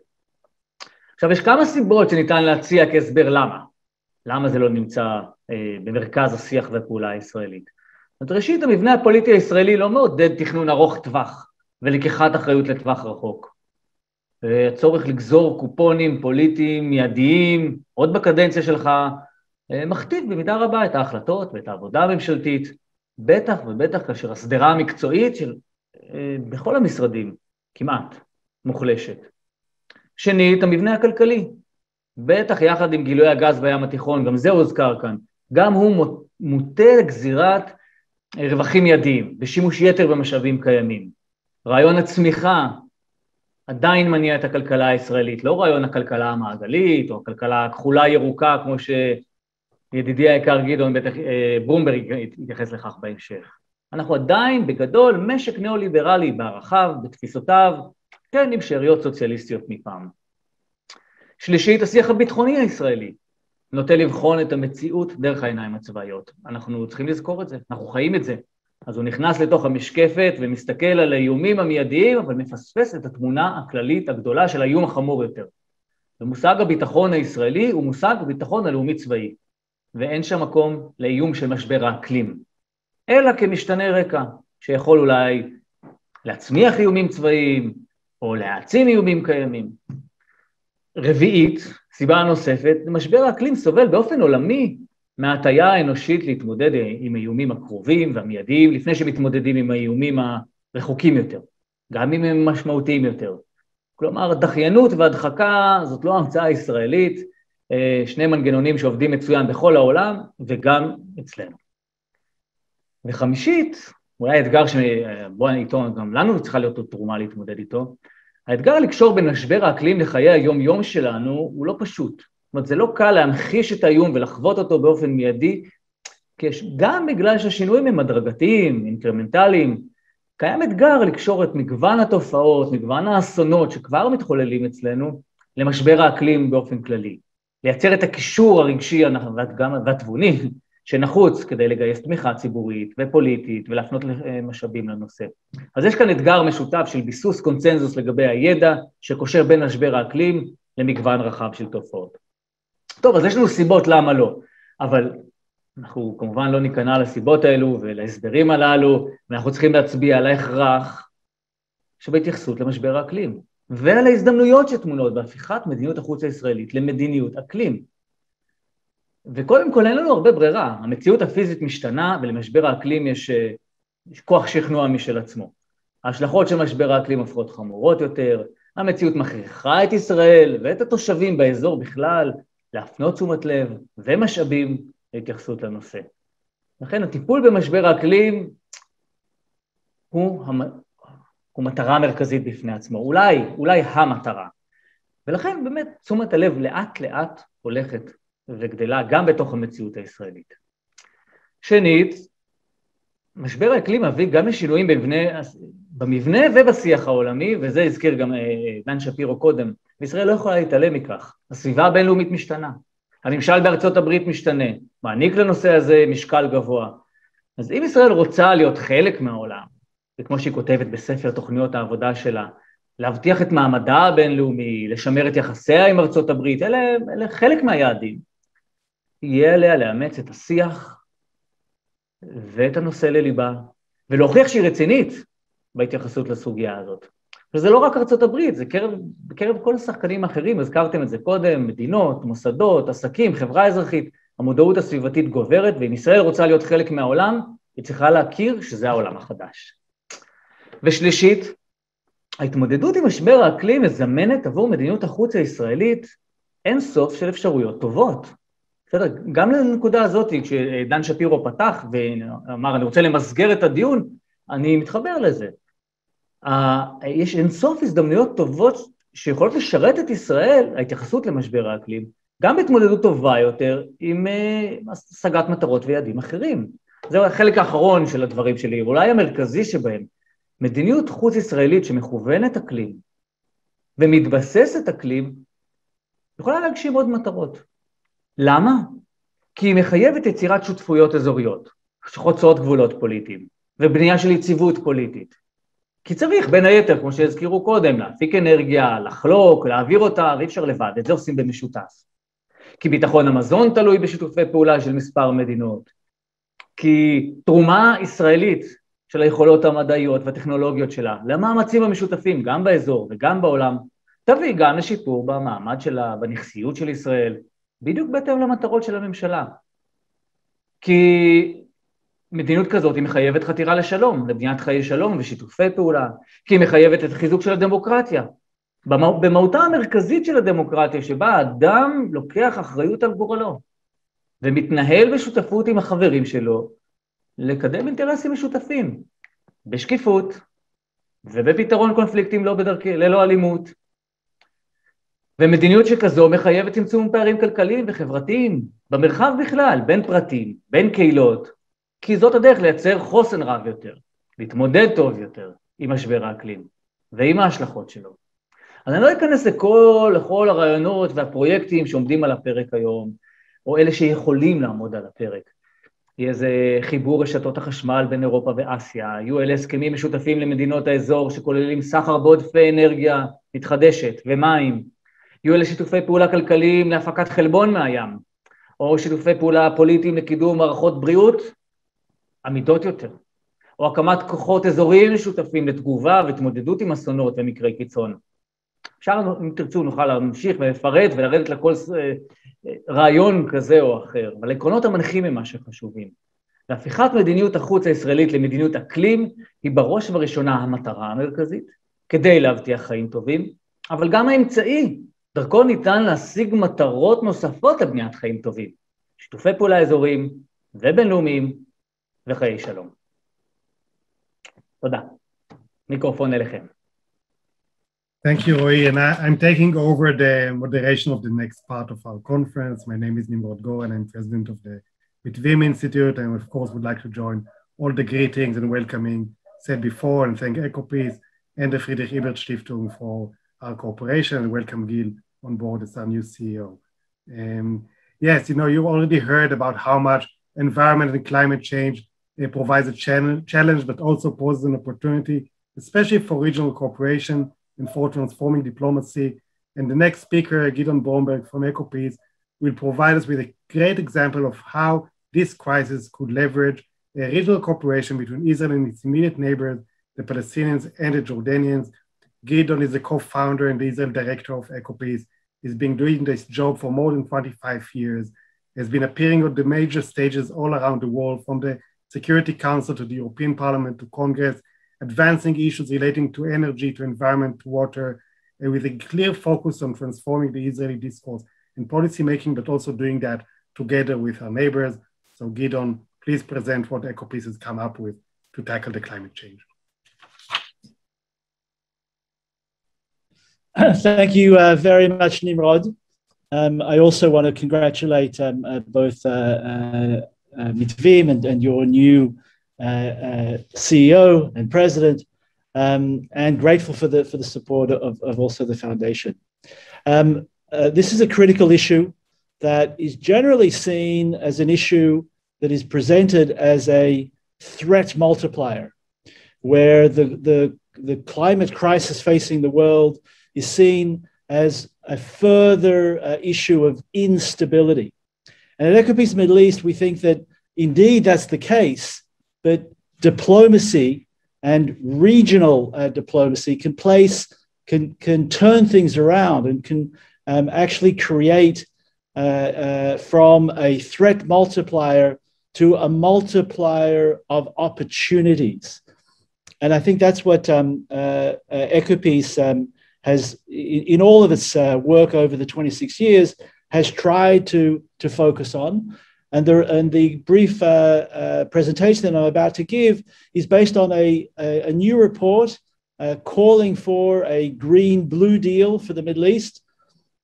עכשיו, יש כמה סיבות שניתן להציע כהסבר למה. למה זה לא נמצא במרכז השיח והפעולה הישראלית. אז ראשית, המבנה הפוליטי הישראלי לא מעודד תכנון ארוך טווח, ולקיחת אחריות לטווח רחוק. הצורך לגזור קופונים פוליטיים מיידיים, עוד בקדנציה שלך, מכתיב במידה רבה את ההחלטות ואת העבודה הממשלתית, בטח ובטח כאשר הסדרה המקצועית של בכל המשרדים, כמעט, מוחלשת. שנית, המבנה הכלכלי, בטח יחד עם גילוי הגז בים התיכון, גם זה הוזכר כאן, גם הוא מוטה לגזירת רווחים מיידיים, ושימוש יתר במשאבים קיימים. רעיון הצמיחה עדיין מניע את הכלכלה הישראלית, לא רעיון הכלכלה המעגלית, או הכלכלה הכחולה ירוקה, כמו שידידי היקר גדעון, בטח ברומברג יתייחס לכך בהמשך. אנחנו עדיין בגדול משק ניאו-ליברלי בערכיו, בתפיסותיו, כן עם שאריות סוציאליסטיות מפעם. שלישית, השיח הביטחוני הישראלי, נוטה לבחון את המציאות דרך העיניים הצבאיות. אנחנו צריכים לזכור את זה, אנחנו חיים את זה. אז הוא נכנס לתוך המשקפת ומסתכל על האיומים המיידיים, אבל מפספס את התמונה הכללית הגדולה של האיום החמור יותר. ומושג הביטחון הישראלי הוא מושג הביטחון הלאומי צבאי, ואין שם מקום לאיום של משבר האקלים, אלא כמשתנה רקע, שיכול אולי להצמיח איומים צבאיים, או להעצים איומים קיימים. רביעית, סיבה נוספת, משבר האקלים סובל באופן עולמי, מההטיה האנושית להתמודד עם האיומים הקרובים והמיידיים, לפני שמתמודדים עם האיומים הרחוקים יותר, גם אם הם משמעותיים יותר. כלומר, דחיינות והדחקה זאת לא המצאה הישראלית, שני מנגנונים שעובדים מצוין בכל העולם וגם אצלנו. וחמישית, אולי האתגר שבו איתו גם לנו צריכה להיות תרומה להתמודד איתו, האתגר לקשור בין משבר האקלים לחיי היום-יום שלנו הוא לא פשוט. זאת אומרת, זה לא קל להמחיש את האיום ולחוות אותו באופן מיידי, גם בגלל שהשינויים הם הדרגתיים, אינקרמנטליים, קיים אתגר לקשור את מגוון התופעות, מגוון האסונות שכבר מתחוללים אצלנו, למשבר האקלים באופן כללי. לייצר את הקישור הרגשי והתבוני שנחוץ כדי לגייס תמיכה ציבורית ופוליטית ולהפנות משאבים לנושא. אז יש כאן אתגר משותף של ביסוס קונצנזוס לגבי הידע שקושר בין משבר האקלים למגוון רחב של תופעות. טוב, אז יש לנו סיבות למה לא, אבל אנחנו כמובן לא ניכנע לסיבות האלו ולהסברים הללו, ואנחנו צריכים להצביע על ההכרח שבהתייחסות למשבר האקלים, ועל ההזדמנויות שתמונות בהפיכת מדיניות החוץ הישראלית למדיניות אקלים. וקודם כל אין לנו הרבה ברירה, המציאות הפיזית משתנה ולמשבר האקלים יש כוח שכנוע משל עצמו. ההשלכות של משבר האקלים הופכות חמורות יותר, המציאות מכריחה את ישראל ואת התושבים באזור בכלל להפנות תשומת לב ומשאבים להתייחסות לנושא. לכן הטיפול במשבר האקלים הוא מטרה מרכזית בפני עצמו, אולי המטרה. ולכן באמת תשומת הלב לאט לאט הולכת וגדלה גם בתוך המציאות הישראלית. שנית, משבר האקלים מביא גם לשינויים במבנה ובשיח העולמי, וזה הזכיר גם דן שפירו קודם, וישראל לא יכולה להתעלם מכך. הסביבה הבינלאומית משתנה, הממשל בארצות הברית משתנה, מעניק לנושא הזה משקל גבוה. אז אם ישראל רוצה להיות חלק מהעולם, וכמו שהיא כותבת בספר תוכניות העבודה שלה, להבטיח את מעמדה הבינלאומי, לשמר את יחסיה עם ארצות הברית, אלה חלק מהיעדים. יהיה עליה לאמץ את השיח ואת הנושא לליבה, ולהוכיח שהיא רצינית בהתייחסות לסוגיה הזאת. וזה לא רק ארצות הברית, זה בקרב כל השחקנים האחרים, הזכרתם את זה קודם, מדינות, מוסדות, עסקים, חברה אזרחית, המודעות הסביבתית גוברת, ואם ישראל רוצה להיות חלק מהעולם, היא צריכה להכיר שזה העולם החדש. ושלישית, ההתמודדות עם משבר האקלים מזמנת עבור מדיניות החוץ הישראלית אין סוף של אפשרויות טובות. בסדר, גם לנקודה הזאת, כשדן שפירו פתח ואמר, אני רוצה למסגר את הדיון, אני מתחבר לזה. יש אינסוף הזדמנויות טובות שיכולות לשרת את ישראל, ההתייחסות למשבר האקלים, גם בהתמודדות טובה יותר עם השגת מטרות ויעדים אחרים. זהו החלק האחרון של הדברים שלי, אולי המרכזי שבהם, מדיניות חוץ ישראלית שמכוונת אקלים ומתבססת אקלים, יכולה להגשים עוד מטרות. למה? כי היא מחייבת יצירת שותפויות אזוריות, שחוצות גבולות פוליטיים, ובנייה של יציבות פוליטית. כי צריך בין היתר, כמו שהזכירו קודם, להפיק אנרגיה, לחלוק, להעביר אותה, ואי אפשר לבד, את זה עושים במשותף. כי ביטחון המזון תלוי בשיתופי פעולה של מספר מדינות. כי תרומה ישראלית של היכולות המדעיות והטכנולוגיות שלה, למאמצים המשותפים, גם באזור וגם בעולם, תביא גם לשיפור במעמד שלה, בנכסיות של ישראל, בדיוק בהתאם למטרות של הממשלה. כי מדיניות כזאת היא מחייבת חתירה לשלום, לבניית חיי שלום ושיתופי פעולה, כי היא מחייבת את החיזוק של הדמוקרטיה, במהותה המרכזית של הדמוקרטיה, שבה האדם לוקח אחריות על גורלו, ומתנהל בשותפות עם החברים שלו, לקדם אינטרסים משותפים, בשקיפות, ובפתרון קונפליקטים ללא אלימות. ומדיניות שכזו מחייבת צמצום פערים כלכליים וחברתיים, במרחב בכלל, בין פרטים, בין קהילות, כי זאת הדרך לייצר חוסן רב יותר, להתמודד טוב יותר עם משבר האקלים, ועם ההשלכות שלו. אז אני לא אכנס לכל הרעיונות והפרויקטים שעומדים על הפרק היום, או אלה שיכולים לעמוד על הפרק. יהיה איזה חיבור רשתות החשמל בין אירופה ואסיה, יהיו אלה הסכמים משותפים למדינות האזור שכוללים סחר בעודפי אנרגיה מתחדשת ומים, יהיו אלה שיתופי פעולה כלכליים להפקת חלבון מהים, או שיתופי פעולה פוליטיים לקידום מערכות בריאות עמידות יותר, או הקמת כוחות אזוריים משותפים לתגובה והתמודדות עם אסונות ומקרי קיצון. אפשר, אם תרצו, נוכל להמשיך ולפרט ולרדת לכל רעיון כזה או אחר, אבל עקרונות המנחים הם מה שחשובים. והפיכת מדיניות החוץ הישראלית למדיניות אקלים היא בראש ובראשונה המטרה המרכזית, כדי להבטיח חיים טובים, אבל גם האמצעי, דרכו ניתן להשיג מטרות נוספות לבניית חיים טובים, שיתופי פעולה אזוריים ובינלאומיים וחיי שלום. תודה. מיקרופון אליכם. Thank you, Roy. And I'm taking over the moderation of the next part of our conference. My name is Nimrod Goren. I'm president of the Mitvim Institute, and of course would like to join all the greetings and welcoming said before, and thank EcoPeace and the Friedrich-Ebert-Stiftung for our cooperation, and welcome Gil on board as our new CEO. Yes, you already heard about how much environment and climate change provides a challenge, but also poses an opportunity, especially for regional cooperation and for transforming diplomacy. And the next speaker, Gideon Bromberg from EcoPeace, will provide us with a great example of how this crisis could leverage a regional cooperation between Israel and its immediate neighbors, the Palestinians and the Jordanians. Gideon is the co-founder and the Israel director of EcoPeace. He's been doing this job for more than 25 years, has been appearing on the major stages all around the world, from the Security Council to the European Parliament to Congress, advancing issues relating to energy, to environment, to water, and with a clear focus on transforming the Israeli discourse and policy making, but also doing that together with our neighbors. So Gideon, please present what EcoPeace has come up with to tackle the climate change. Thank you very much, Nimrod. I also want to congratulate both Mitvim and your new CEO and president, and grateful for the support of also the foundation. This is a critical issue that is generally seen as an issue that is presented as a threat multiplier, where the climate crisis facing the world is seen as a further issue of instability. And at EcoPeace Middle East, we think that indeed that's the case, but diplomacy and regional diplomacy can turn things around and can actually create from a threat multiplier to a multiplier of opportunities. And I think that's what EcoPeace has, in all of its work over the 26 years, has tried to focus on. And the brief presentation that I'm about to give is based on a new report calling for a green-blue deal for the Middle East.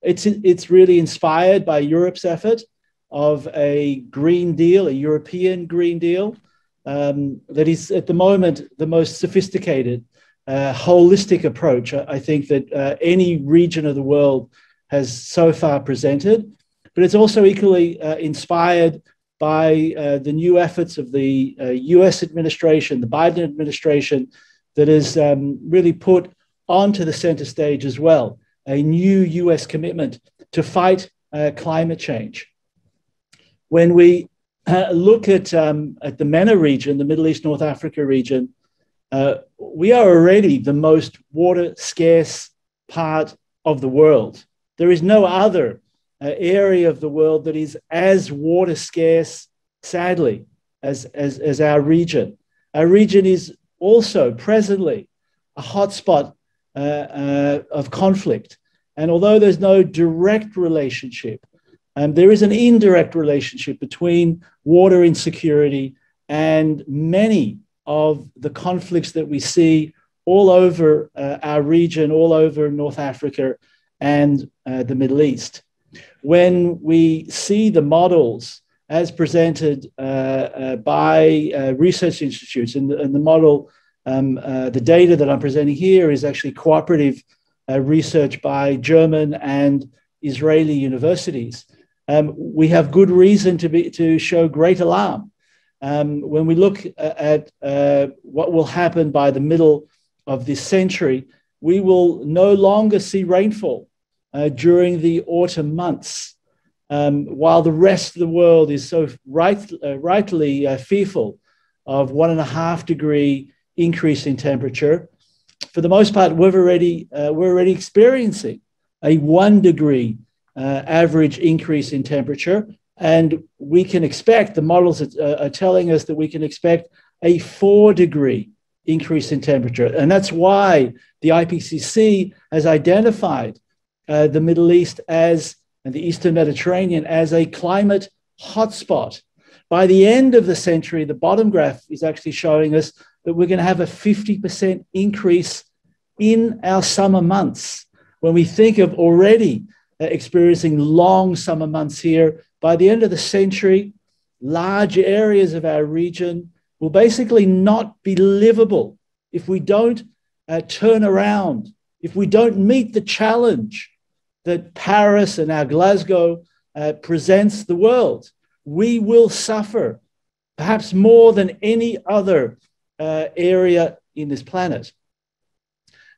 It's really inspired by Europe's effort of a green deal, a European green deal, that is at the moment the most sophisticated, holistic approach I think that any region of the world has so far presented. But it's also equally inspired by the new efforts of the US administration, the Biden administration, that has really put onto the center stage as well a new US commitment to fight climate change. When we look at the MENA region, the Middle East, North Africa region, we are already the most water scarce part of the world. There is no other area of the world that is as water scarce, sadly, as our region. Our region is also presently a hotspot of conflict. And although there's no direct relationship, there is an indirect relationship between water insecurity and many of the conflicts that we see all over our region, all over North Africa and the Middle East. When we see the models as presented by research institutes, and the model, the data that I'm presenting here is actually cooperative research by German and Israeli universities, we have good reason to show great alarm. When we look at what will happen by the middle of this century, we will no longer see rainfall during the autumn months, while the rest of the world is so rightly fearful of 1.5 degree increase in temperature. For the most part, we're already experiencing a 1 degree average increase in temperature. And we can expect, the models are telling us that we can expect a 4 degree increase in temperature. And that's why the IPCC has identified the Middle East and the Eastern Mediterranean as a climate hotspot. By the end of the century, the bottom graph is actually showing us that we're going to have a 50% increase in our summer months. When we think of already experiencing long summer months here, by the end of the century, large areas of our region will basically not be livable if we don't turn around, if we don't meet the challenge that Paris and now Glasgow presents the world. We will suffer, perhaps more than any other area in this planet.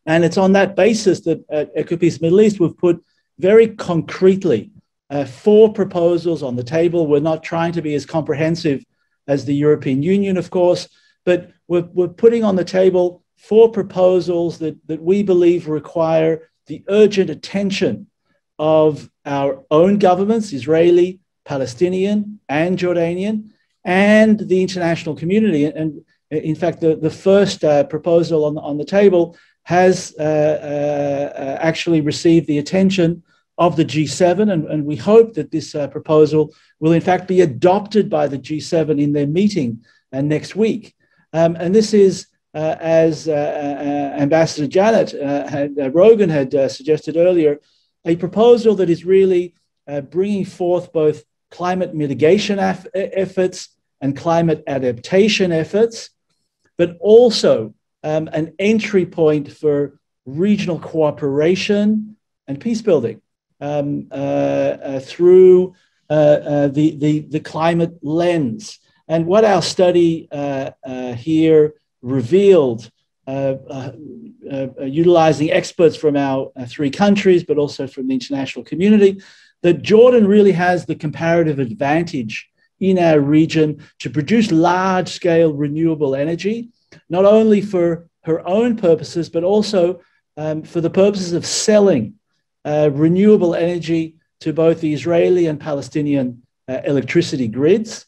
And it's on that basis that at Ecopeace Middle East, we've put very concretely 4 proposals on the table. We're not trying to be as comprehensive as the European Union, of course, but we're putting on the table 4 proposals that we believe require the urgent attention of our own governments, Israeli, Palestinian, and Jordanian, and the international community. And in fact, the first proposal on the table has actually received the attention of the G7, and we hope that this proposal will in fact be adopted by the G7 in their meeting next week. And this is, as Ambassador Janet Rogan had suggested earlier, a proposal that is really bringing forth both climate mitigation efforts and climate adaptation efforts, but also an entry point for regional cooperation and peace building through the climate lens. And what our study here revealed, utilizing experts from our 3 countries, but also from the international community, that Jordan really has the comparative advantage in our region to produce large-scale renewable energy, not only for her own purposes, but also for the purposes of selling renewable energy to both the Israeli and Palestinian electricity grids.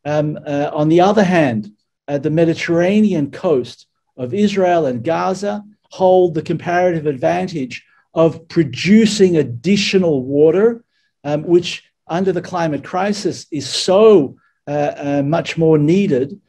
On the other hand, the Mediterranean coast of Israel and Gaza hold the comparative advantage of producing additional water, which under the climate crisis is so much more needed,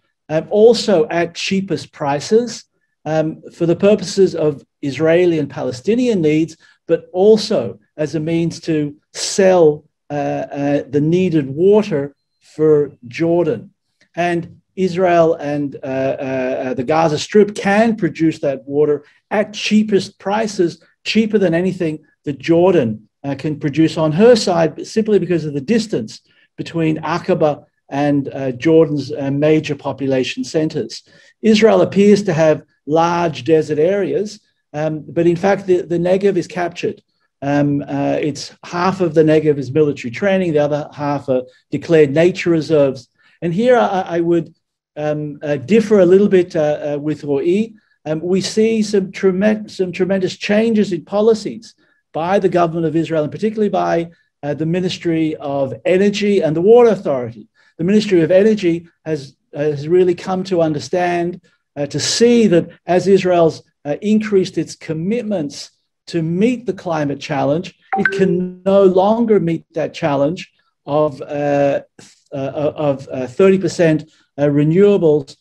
also at cheapest prices for the purposes of Israeli and Palestinian needs, but also as a means to sell the needed water for Jordan. And Israel and the Gaza Strip can produce that water at cheapest prices, cheaper than anything that Jordan can produce on her side, simply because of the distance between Aqaba and Jordan's major population centers. Israel appears to have large desert areas, but in fact, the Negev is captured. It's half of the Negev is military training, the other half are declared nature reserves. And here I would differ a little bit with Ro'i. We see some tremendous changes in policies by the government of Israel, and particularly by the Ministry of Energy and the Water Authority. The Ministry of Energy has really come to understand, to see that as Israel's increased its commitments to meet the climate challenge, it can no longer meet that challenge of 30% renewables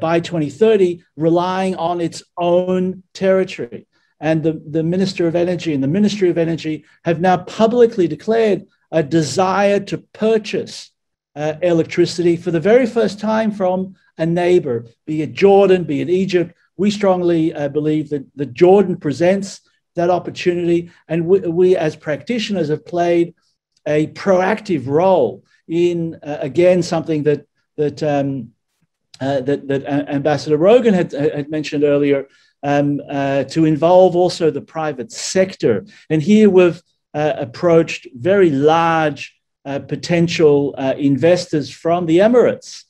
by 2030, relying on its own territory. And the Minister of Energy and the Ministry of Energy have now publicly declared a desire to purchase electricity for the very first time from a neighbor, be it Jordan, be it Egypt. We strongly believe that Jordan presents that opportunity, and we as practitioners have played a proactive role in, again, something that Ambassador Rogan had mentioned earlier, to involve also the private sector. And here we've approached very large potential investors from the Emirates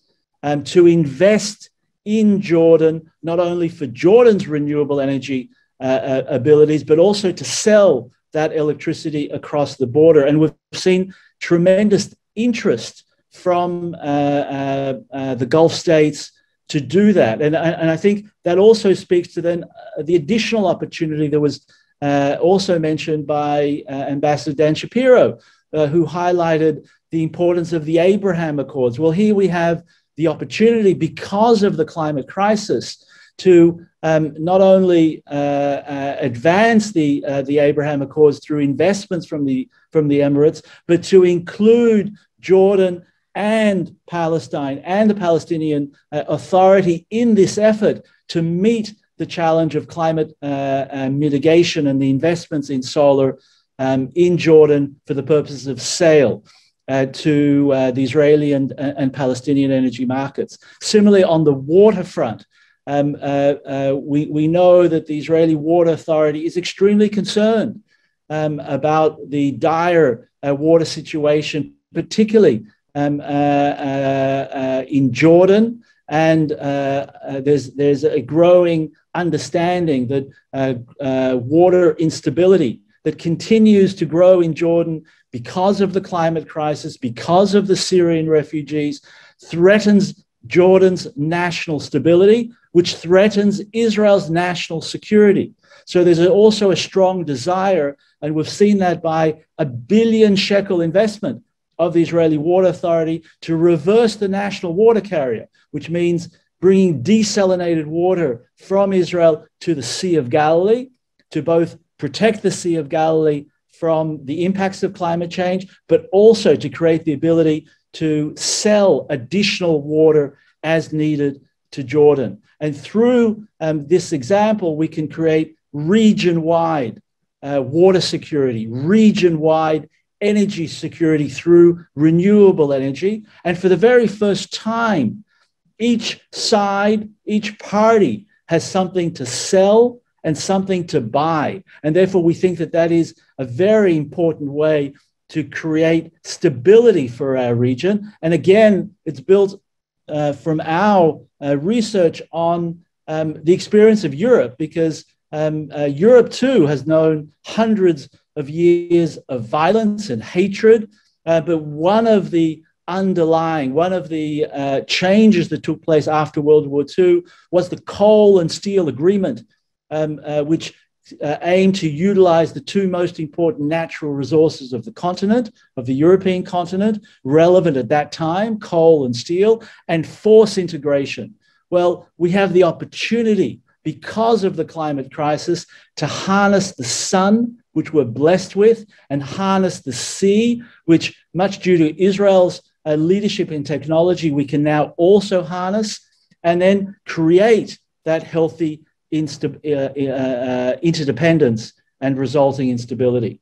to invest in Jordan, not only for Jordan's renewable energy abilities, but also to sell that electricity across the border. And we've seen tremendous interest from the Gulf states to do that. And I think that also speaks to then the additional opportunity that was also mentioned by Ambassador Dan Shapiro, who highlighted the importance of the Abraham Accords. Well, here we have the opportunity, because of the climate crisis, to not only advance the Abraham Accords through investments from the Emirates, but to include Jordan and Palestine and the Palestinian Authority in this effort to meet the challenge of climate mitigation and the investments in solar in Jordan for the purposes of sale to the Israeli and Palestinian energy markets. Similarly, on the waterfront, we know that the Israeli Water Authority is extremely concerned about the dire water situation, particularly in Jordan, and there's a growing understanding that water instability that continues to grow in Jordan because of the climate crisis, because of the Syrian refugees, threatens Jordan's national stability, which threatens Israel's national security. So there's also a strong desire, and we've seen that by $1 billion shekel investment of the Israeli Water Authority to reverse the national water carrier, which means bringing desalinated water from Israel to the Sea of Galilee to both protect the Sea of Galilee from the impacts of climate change, but also to create the ability to sell additional water as needed to Jordan. And through this example, we can create region-wide water security, region-wide energy security through renewable energy. And for the very first time, each side, each party has something to sell and something to buy. And therefore, we think that that is a very important way to create stability for our region. And again, it's built from our research on the experience of Europe, because Europe too has known hundreds of years of violence and hatred. But one of the changes that took place after World War II was the coal and steel agreement, which aimed to utilize the two most important natural resources of the continent, of the European continent, relevant at that time, coal and steel, and force integration. Well, we have the opportunity, because of the climate crisis, to harness the sun, which we're blessed with, and harness the sea, which, much due to Israel's leadership in technology, we can now also harness, and then create that healthy interdependence and resulting in stability.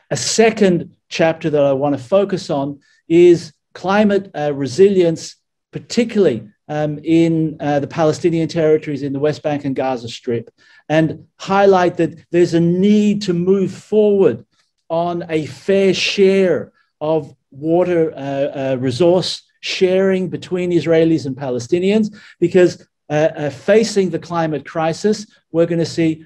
A second chapter that I want to focus on is climate resilience, particularly in the Palestinian territories in the West Bank and Gaza Strip, and highlight that there's a need to move forward on a fair share of water resource sharing between Israelis and Palestinians, because facing the climate crisis, we're going to see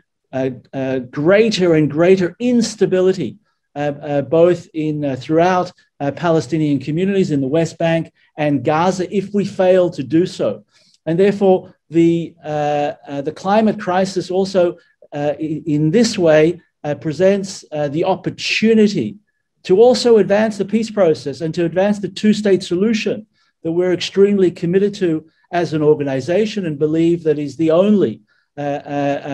greater and greater instability, both in throughout Palestinian communities in the West Bank and Gaza, if we fail to do so. And therefore, the climate crisis also, in this way, presents the opportunity to also advance the peace process and to advance the two-state solution that we're extremely committed to as an organization, and believe that is the only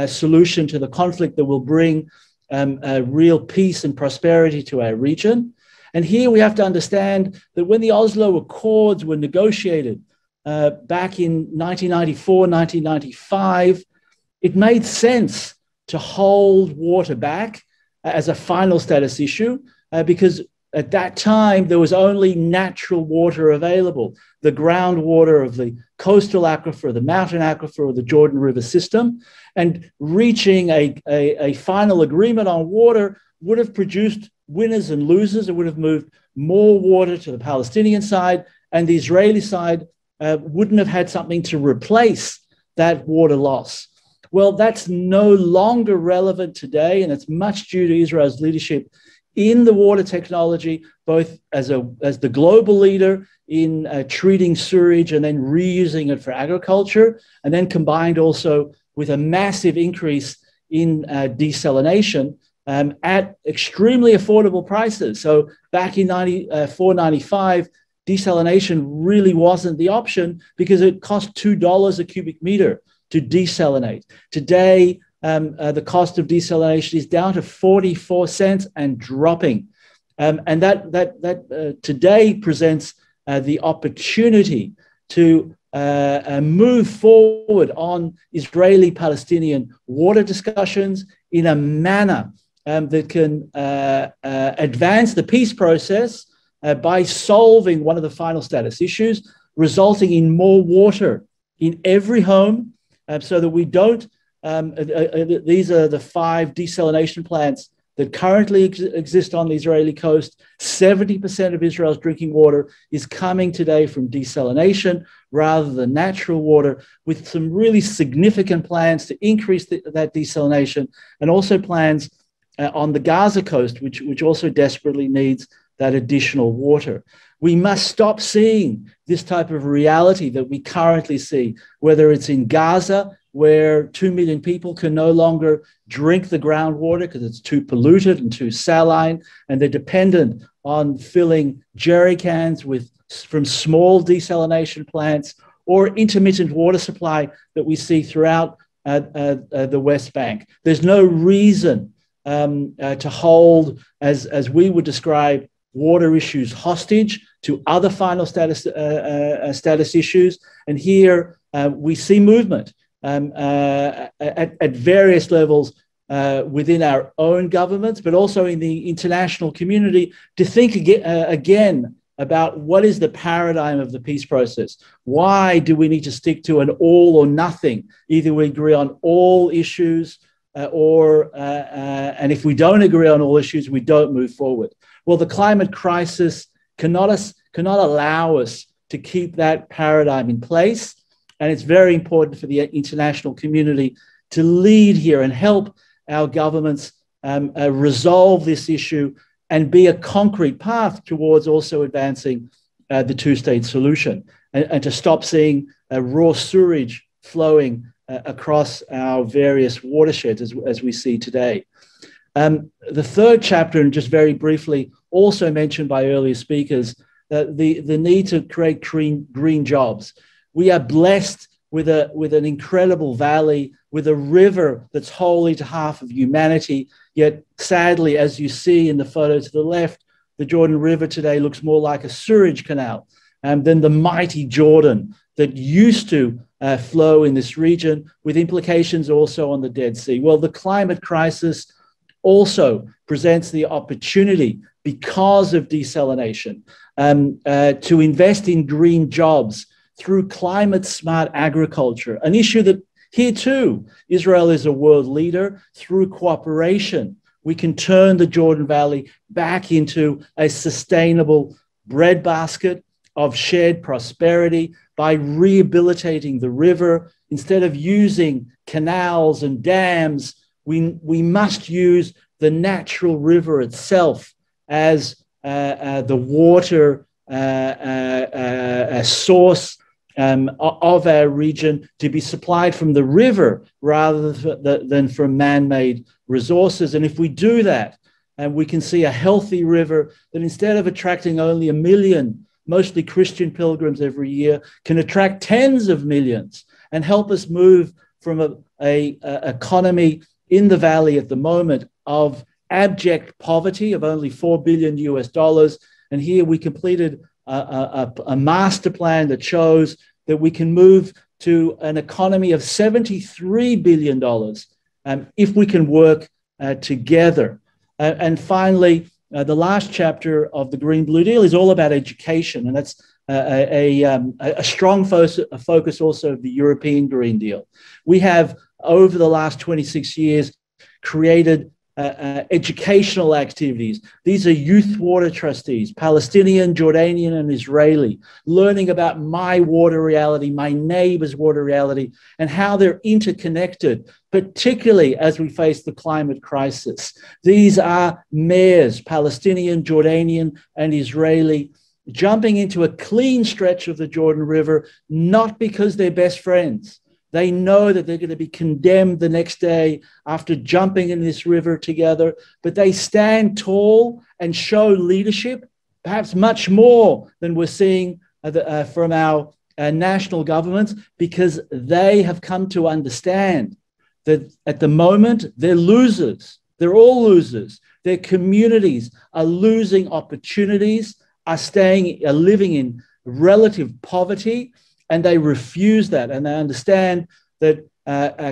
solution to the conflict that will bring real peace and prosperity to our region. And here we have to understand that when the Oslo Accords were negotiated back in 1994, 1995, it made sense to hold water back as a final status issue because at that time, there was only natural water available, the groundwater of the coastal aquifer, the mountain aquifer, or the Jordan River system. And reaching a final agreement on water would have produced winners and losers. It would have moved more water to the Palestinian side, and the Israeli side wouldn't have had something to replace that water loss. Well, that's no longer relevant today, and it's much due to Israel's leadership in the water technology, both as the global leader in treating sewage and then reusing it for agriculture, and then combined also with a massive increase in desalination at extremely affordable prices. So back in 94, 95, desalination really wasn't the option because it cost $2 a cubic meter to desalinate. Today, the cost of desalination is down to 44 cents and dropping. And that today presents the opportunity to move forward on Israeli-Palestinian water discussions in a manner that can advance the peace process by solving one of the final status issues, resulting in more water in every home, so that we don't, these are the 5 desalination plants that currently exist on the Israeli coast. 70% of Israel's drinking water is coming today from desalination rather than natural water, with some really significant plans to increase that desalination, and also plans on the Gaza coast, which also desperately needs that additional water. We must stop seeing this type of reality that we currently see, whether it's in Gaza, where 2 million people can no longer drink the groundwater because it's too polluted and too saline, and they're dependent on filling jerry cans from small desalination plants, or intermittent water supply that we see throughout the West Bank. There's no reason to hold, as we would describe, water issues hostage to other final status issues. And here we see movement at various levels within our own governments, but also in the international community, to think again about what is the paradigm of the peace process. Why do we need to stick to an all or nothing? Either we agree on all issues, and if we don't agree on all issues, we don't move forward. Well, the climate crisis cannot allow us to keep that paradigm in place. And it's very important for the international community to lead here and help our governments resolve this issue and be a concrete path towards also advancing the 2-state solution, and to stop seeing raw sewage flowing across our various watersheds as we see today. The 3rd chapter, and just very briefly, also mentioned by earlier speakers, the need to create green jobs. We are blessed with an incredible valley, with a river that's wholly to half of humanity. Yet, sadly, as you see in the photo to the left, the Jordan River today looks more like a sewage canal than the mighty Jordan that used to flow in this region, with implications also on the Dead Sea. Well, the climate crisis also presents the opportunity, because of desalination, to invest in green jobs through climate-smart agriculture, an issue that here too, Israel is a world leader. Through cooperation, we can turn the Jordan Valley back into a sustainable breadbasket of shared prosperity by rehabilitating the river. Instead of using canals and dams, we must use the natural river itself as the water source of our region, to be supplied from the river rather than from man-made resources. And if we do that, and we can see a healthy river that, instead of attracting only 1 million, mostly Christian pilgrims every year, can attract tens of millions and help us move from a economy in the valley at the moment of abject poverty of only $4 billion. And here we completed a master plan that shows that we can move to an economy of $73 billion if we can work together. And finally, the last chapter of the Green Blue Deal is all about education, and that's a strong focus also of the European Green Deal. We have, over the last 26 years, created educational activities. These are youth water trustees, Palestinian, Jordanian, and Israeli, learning about my water reality, my neighbor's water reality, and how they're interconnected, particularly as we face the climate crisis. These are mayors, Palestinian, Jordanian, and Israeli, jumping into a clean stretch of the Jordan River, not because they're best friends. They know that they're going to be condemned the next day after jumping in this river together, but they stand tall and show leadership, perhaps much more than we're seeing from our national governments, because they have come to understand that at the moment they're losers. They're all losers. Their communities are losing opportunities, are living in relative poverty, and they refuse that, and they understand that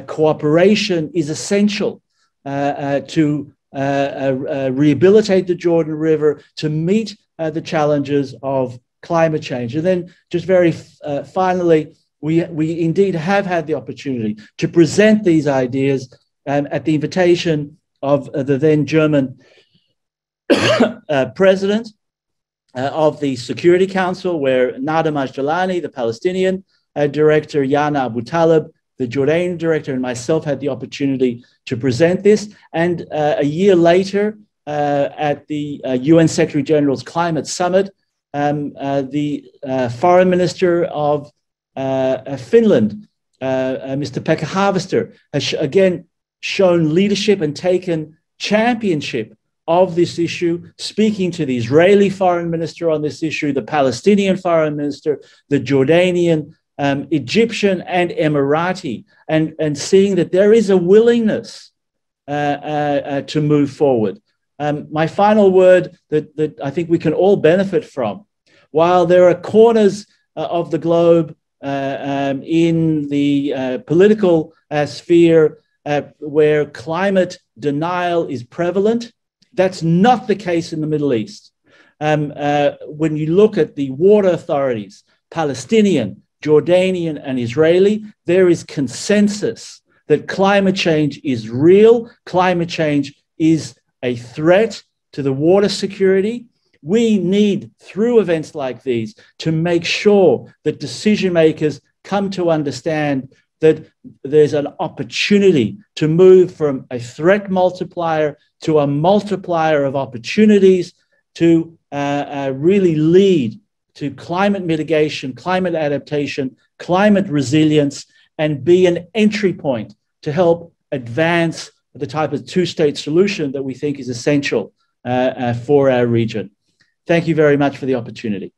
cooperation is essential to rehabilitate the Jordan River, to meet the challenges of climate change. And then just very finally, we indeed have had the opportunity to present these ideas at the invitation of the then German president of the Security Council, where Nada Majdalani, the Palestinian director, Yana Abu Talib, the Jordanian director, and myself had the opportunity to present this. And a year later, at the UN Secretary General's Climate Summit, the foreign minister of Finland, Mr. Pekka Haavisto, has again shown leadership and taken championship of this issue, speaking to the Israeli foreign minister on this issue, the Palestinian foreign minister, the Jordanian, Egyptian, and Emirati, and seeing that there is a willingness to move forward. My final word that I think we can all benefit from, while there are corners of the globe in the political sphere where climate denial is prevalent, that's not the case in the Middle East. When you look at the water authorities, Palestinian, Jordanian, and Israeli, there is consensus that climate change is real. Climate change is a threat to the water security. We need, through events like these, to make sure that decision makers come to understand that there's an opportunity to move from a threat multiplier to a multiplier of opportunities to really lead to climate mitigation, climate adaptation, climate resilience, and be an entry point to help advance the type of two-state solution that we think is essential for our region. Thank you very much for the opportunity.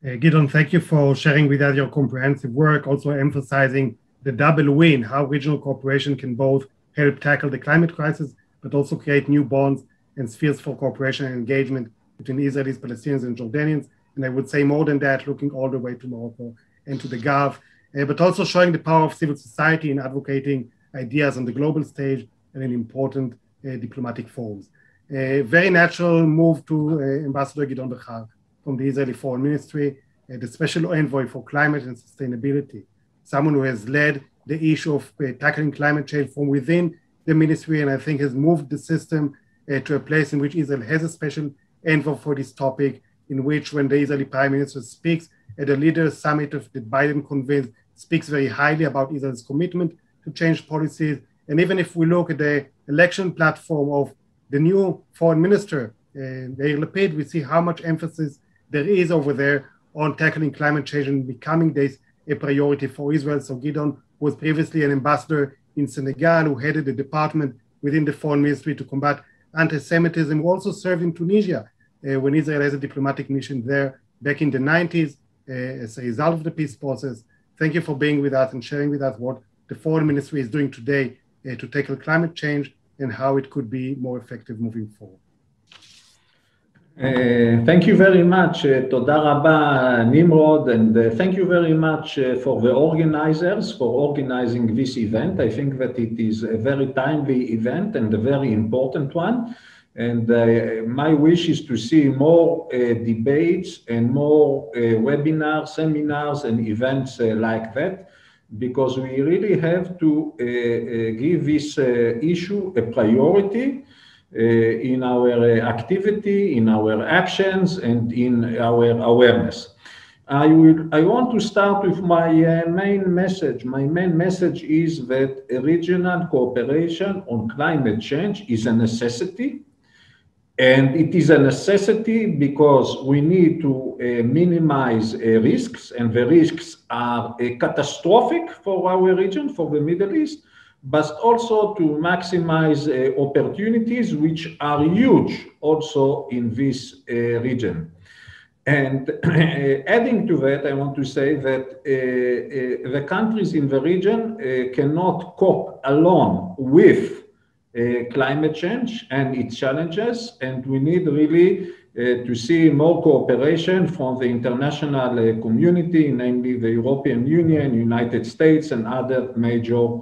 Gideon, thank you for sharing with us your comprehensive work, also emphasizing the double win, how regional cooperation can both help tackle the climate crisis, but also create new bonds and spheres for cooperation and engagement between Israelis, Palestinians, and Jordanians. And I would say more than that, looking all the way to Morocco and to the Gulf, but also showing the power of civil society in advocating ideas on the global stage and in important diplomatic forums. Very natural move to Ambassador Gideon Bechar from the Israeli Foreign Ministry, the Special Envoy for Climate and Sustainability, someone who has led the issue of tackling climate change from within the ministry, and I think has moved the system to a place in which Israel has a special envoy for this topic, in which when the Israeli Prime Minister speaks at the Leaders' Summit of that Biden convened, speaks very highly about Israel's commitment to change policies. And even if we look at the election platform of the new foreign minister, Yair Lapid, we see how much emphasis there is over there on tackling climate change and becoming this a priority for Israel. So Gideon was previously an ambassador in Senegal who headed the department within the foreign ministry to combat anti-Semitism, who also served in Tunisia when Israel has a diplomatic mission there back in the 90s as a result of the peace process. Thank you for being with us and sharing with us what the foreign ministry is doing today to tackle climate change and how it could be more effective moving forward. Thank you very much, תודה רבה, Nimrod, and thank you very much for the organizers for organizing this event. I think that it is a very timely event and a very important one. And my wish is to see more debates and more webinars, seminars, and events like that, because we really have to give this issue a priority in our activity, in our actions, and in our awareness. I want to start with my main message. My main message is that regional cooperation on climate change is a necessity. And it is a necessity because we need to minimize risks, and the risks are catastrophic for our region, for the Middle East, but also to maximize opportunities which are huge also in this region. And adding to that, I want to say that the countries in the region cannot cope alone with climate change and its challenges, and we need really to see more cooperation from the international community, namely the European Union, United States, and other major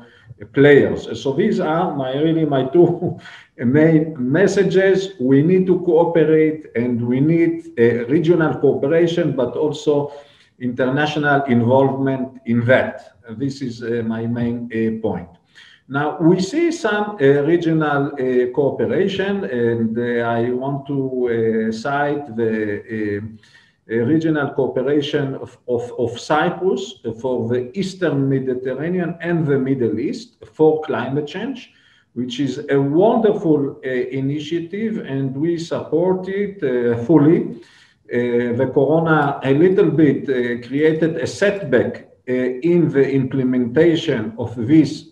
players. So these are my two main messages. We need to cooperate, and we need regional cooperation, but also international involvement in that. This is my main point. Now, we see some regional cooperation, and I want to cite the regional cooperation of Cyprus for the Eastern Mediterranean and the Middle East for climate change, which is a wonderful initiative, and we support it fully. The corona a little bit created a setback in the implementation of this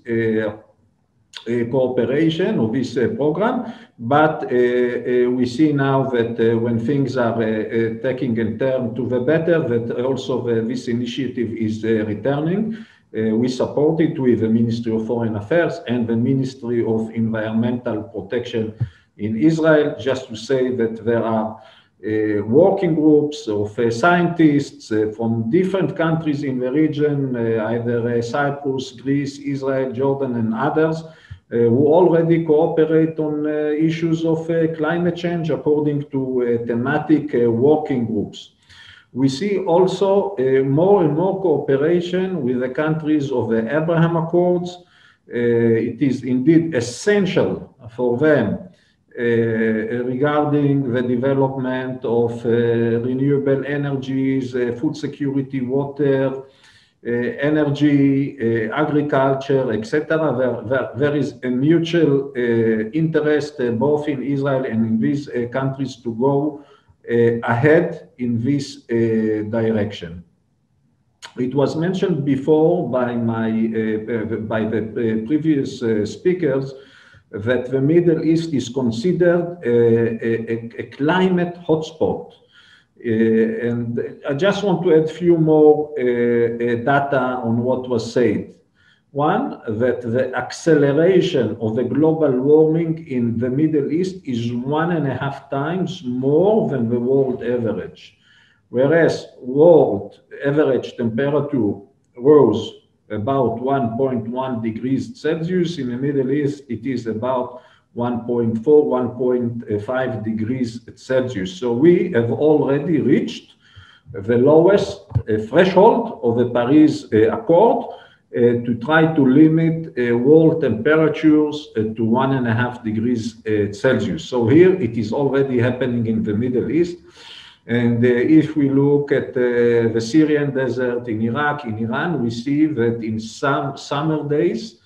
cooperation of this program, but we see now that when things are taking a turn to the better, that also this initiative is returning. We support it with the Ministry of Foreign Affairs and the Ministry of Environmental Protection in Israel, just to say that there are working groups of scientists from different countries in the region, either Cyprus, Greece, Israel, Jordan, and others, who already cooperate on issues of climate change according to thematic working groups. We see also more and more cooperation with the countries of the Abraham Accords. It is indeed essential for them regarding the development of renewable energies, food security, water, energy, agriculture, etc. There is a mutual interest both in Israel and in these countries to go ahead in this direction. It was mentioned before by the previous speakers that the Middle East is considered a climate hotspot. And I just want to add a few more data on what was said. One, that the acceleration of the global warming in the Middle East is 1.5 times more than the world average, whereas world average temperature rose about 1.1 degrees Celsius. In the Middle East, it is about 1.4, 1.5 degrees Celsius. So we have already reached the lowest threshold of the Paris Accord to try to limit world temperatures to 1.5 degrees Celsius. So here it is already happening in the Middle East. And if we look at the Syrian desert in Iraq, in Iran, we see that in some summer days,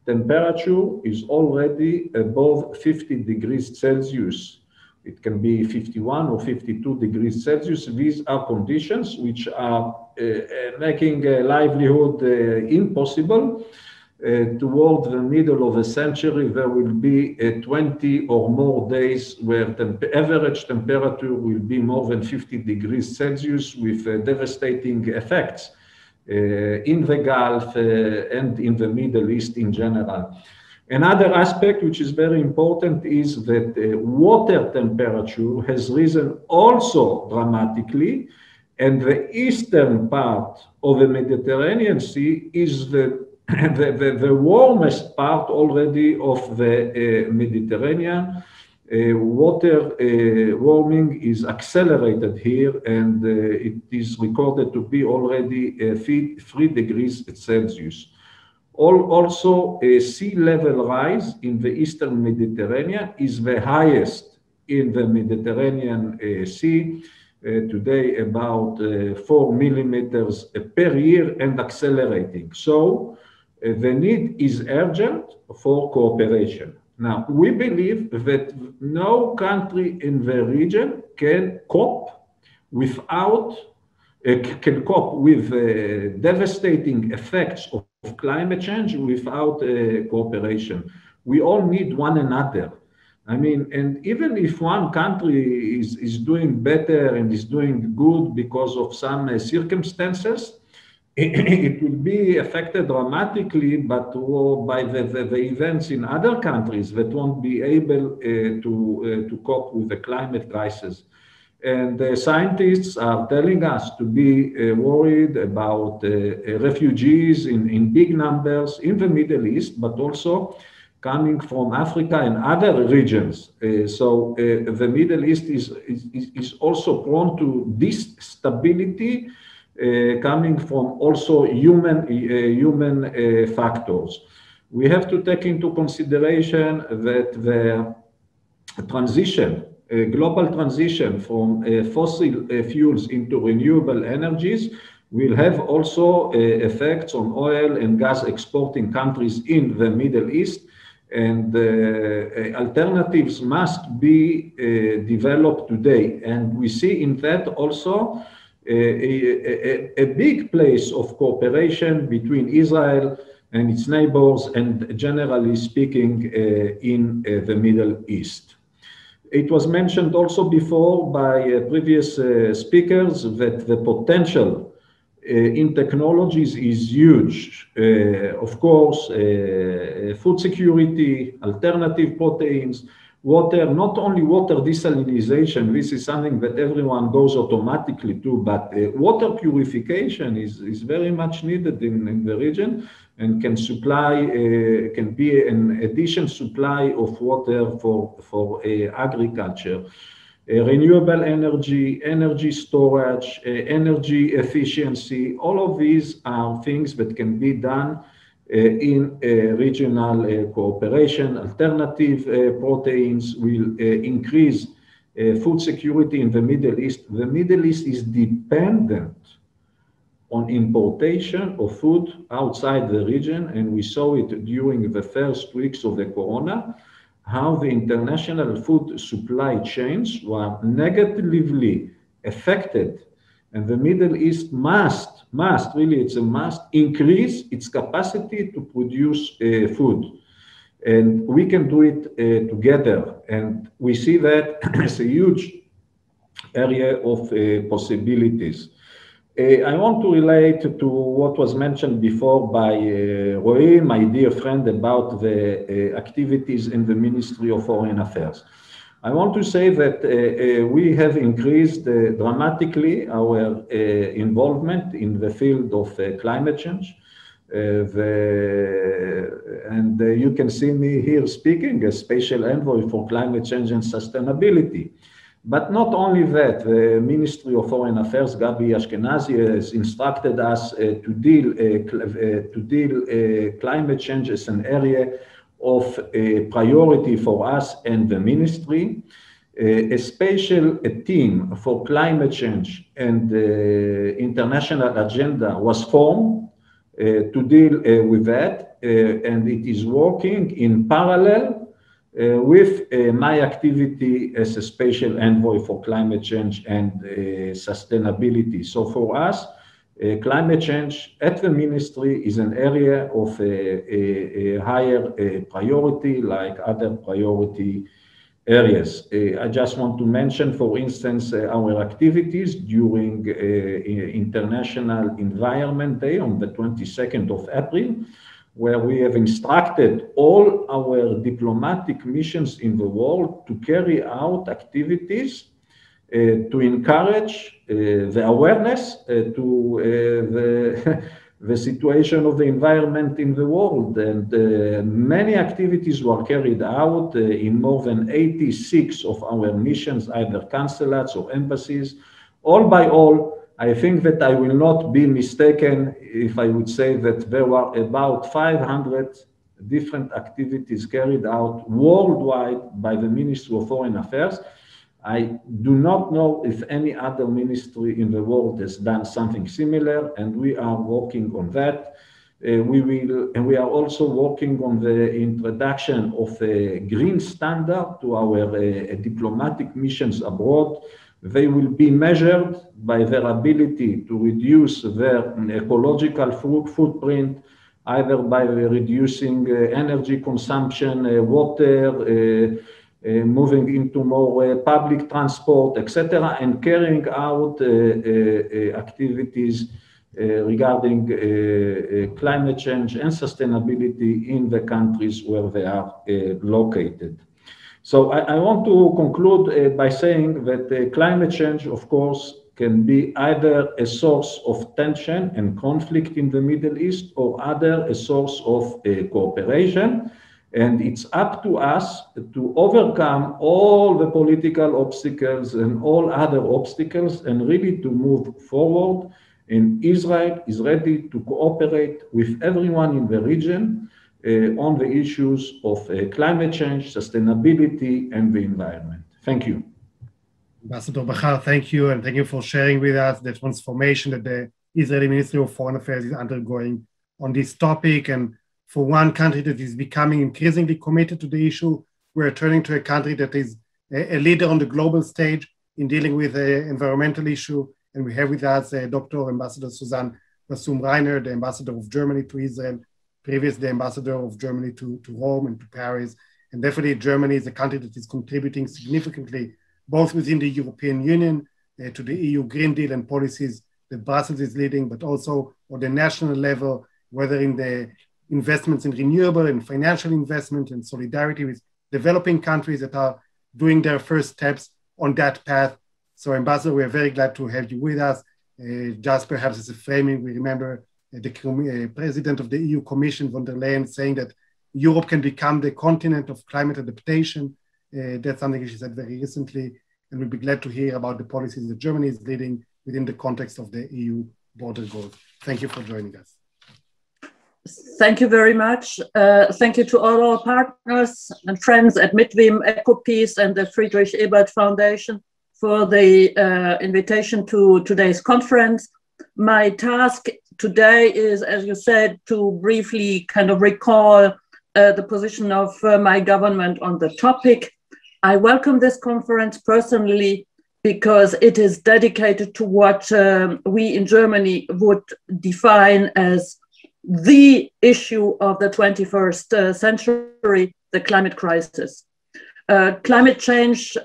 temperature is already above 50 degrees Celsius. It can be 51 or 52 degrees Celsius. These are conditions which are making livelihood impossible. Toward the middle of the century, there will be 20 or more days where the average temperature will be more than 50 degrees Celsius with devastating effects in the Gulf and in the Middle East in general. Another aspect which is very important is that water temperature has risen also dramatically, and the eastern part of the Mediterranean Sea is the warmest part already of the Mediterranean. Water warming is accelerated here, and it is recorded to be already 3 degrees Celsius. Also, sea level rise in the Eastern Mediterranean is the highest in the Mediterranean Sea, today about 4 millimeters per year and accelerating. So the need is urgent for cooperation. Now, we believe that no country in the region can cope with devastating effects of climate change without cooperation. We all need one another. I mean, and even if one country is doing better and is doing good because of some circumstances, it will be affected dramatically, but by the events in other countries that won't be able to cope with the climate crisis. And the scientists are telling us to be worried about refugees in big numbers in the Middle East, but also coming from Africa and other regions. So the Middle East is also prone to this stability coming from also human factors. We have to take into consideration that the transition, global transition from fossil fuels into renewable energies will have also effects on oil and gas exporting countries in the Middle East, and alternatives must be developed today. And we see in that also a big place of cooperation between Israel and its neighbors, and generally speaking, in the Middle East. It was mentioned also before by previous speakers that the potential in technologies is huge. Of course, food security, alternative proteins, water, not only water desalinization, this is something that everyone goes automatically to, but water purification is very much needed in the region, and can be an additional supply of water for agriculture. Renewable energy, energy storage, energy efficiency, all of these are things that can be done in regional cooperation. Alternative proteins will increase food security in the Middle East. The Middle East is dependent on importation of food outside the region, and we saw it during the first weeks of the corona, how the international food supply chains were negatively affected, and the Middle East must, really it's a must, increase its capacity to produce food. And we can do it together, and we see that as a huge area of possibilities. I want to relate to what was mentioned before by Roy, my dear friend, about the activities in the Ministry of Foreign Affairs. I want to say that we have increased dramatically our involvement in the field of climate change. And you can see me here speaking as Special Envoy for Climate Change and Sustainability. But not only that, the Ministry of Foreign Affairs, Gabi Ashkenazi, has instructed us to deal climate change as an area of priority for us and the ministry. A special team for climate change and international agenda was formed to deal with that, and it is working in parallel with my activity as a special envoy for climate change and sustainability. So for us, climate change at the ministry is an area of a higher priority, like other priority areas. I just want to mention, for instance, our activities during International Environment Day on the 22nd of April, where we have instructed all our diplomatic missions in the world to carry out activities to encourage the awareness to the situation of the environment in the world. And many activities were carried out in more than 86 of our missions, either consulates or embassies. All by all, I think that I will not be mistaken if I would say that there were about 500 different activities carried out worldwide by the Ministry of Foreign Affairs. I do not know if any other ministry in the world has done something similar, and we are working on that. We are also working on the introduction of a green standard to our diplomatic missions abroad. They will be measured by their ability to reduce their ecological footprint, either by reducing energy consumption, water, moving into more public transport, etc., and carrying out activities regarding climate change and sustainability in the countries where they are located. So I want to conclude by saying that climate change, of course, can be either a source of tension and conflict in the Middle East or other a source of cooperation. And it's up to us to overcome all the political obstacles and all other obstacles and really to move forward. And Israel is ready to cooperate with everyone in the region on the issues of climate change, sustainability, and the environment. Thank you. Ambassador Bachar, thank you, and thank you for sharing with us the transformation that the Israeli Ministry of Foreign Affairs is undergoing on this topic. And for one country that is becoming increasingly committed to the issue, we're turning to a country that is a leader on the global stage in dealing with the environmental issue. And we have with us Dr. Ambassador Suzanne Rassum-Reiner, the ambassador of Germany to Israel, previously ambassador of Germany to Rome and to Paris. And definitely Germany is a country that is contributing significantly both within the European Union to the EU Green Deal and policies that Brussels is leading, but also on the national level, whether in the investments in renewable and financial investment and solidarity with developing countries that are doing their first steps on that path. So Ambassador, we are very glad to have you with us. Just perhaps as a framing, we remember the president of the EU Commission, von der Leyen, saying that Europe can become the continent of climate adaptation. That's something she said very recently, and we'll be glad to hear about the policies that Germany is leading within the context of the EU border goals. Thank you for joining us. Thank you very much. Thank you to all our partners and friends at Mitvim, EcoPeace, and the Friedrich-Ebert Foundation for the invitation to today's conference. My task today is, as you said, to briefly kind of recall the position of my government on the topic. I welcome this conference personally because it is dedicated to what we in Germany would define as the issue of the 21st century, the climate crisis. Climate change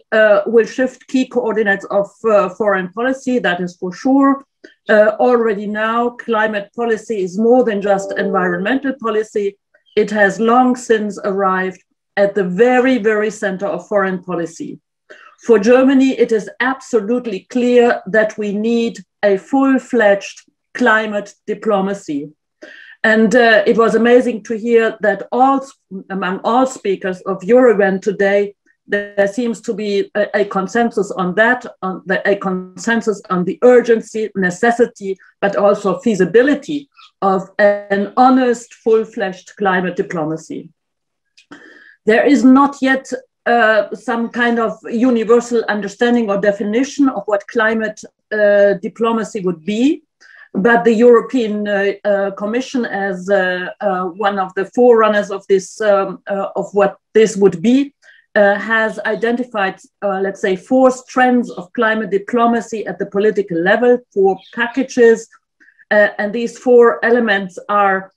will shift key coordinates of foreign policy, that is for sure. Already now, climate policy is more than just environmental policy. It has long since arrived at the very, very center of foreign policy. For Germany, it is absolutely clear that we need a full-fledged climate diplomacy. And it was amazing to hear that among all speakers of Euroevent today, there seems to be a consensus on that, a consensus on the urgency, necessity, but also feasibility of an honest, full-fledged climate diplomacy. There is not yet some kind of universal understanding or definition of what climate diplomacy would be, but the European Commission, as one of the forerunners of this, of what this would be, has identified, let's say, 4 strands of climate diplomacy at the political level, 4 packages, and these 4 elements are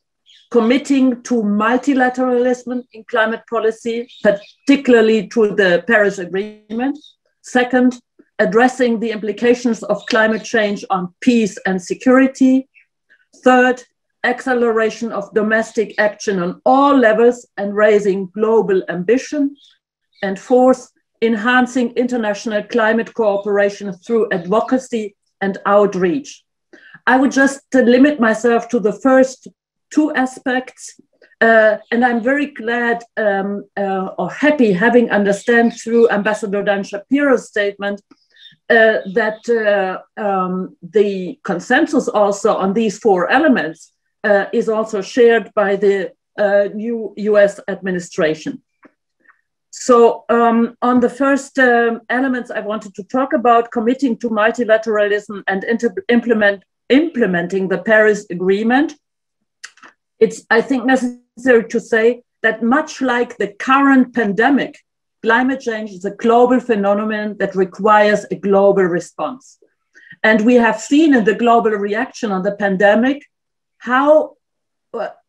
committing to multilateralism in climate policy, particularly through the Paris Agreement. Second, addressing the implications of climate change on peace and security. Third, acceleration of domestic action on all levels and raising global ambition. And fourth, enhancing international climate cooperation through advocacy and outreach. I would just limit myself to the first 2 aspects, and I'm very glad or happy having understand through Ambassador Dan Shapiro's statement that the consensus also on these 4 elements is also shared by the new US administration. So on the first elements I wanted to talk about, committing to multilateralism and implementing the Paris Agreement. It's, I think, necessary to say that much like the current pandemic, climate change is a global phenomenon that requires a global response. And we have seen in the global reaction on the pandemic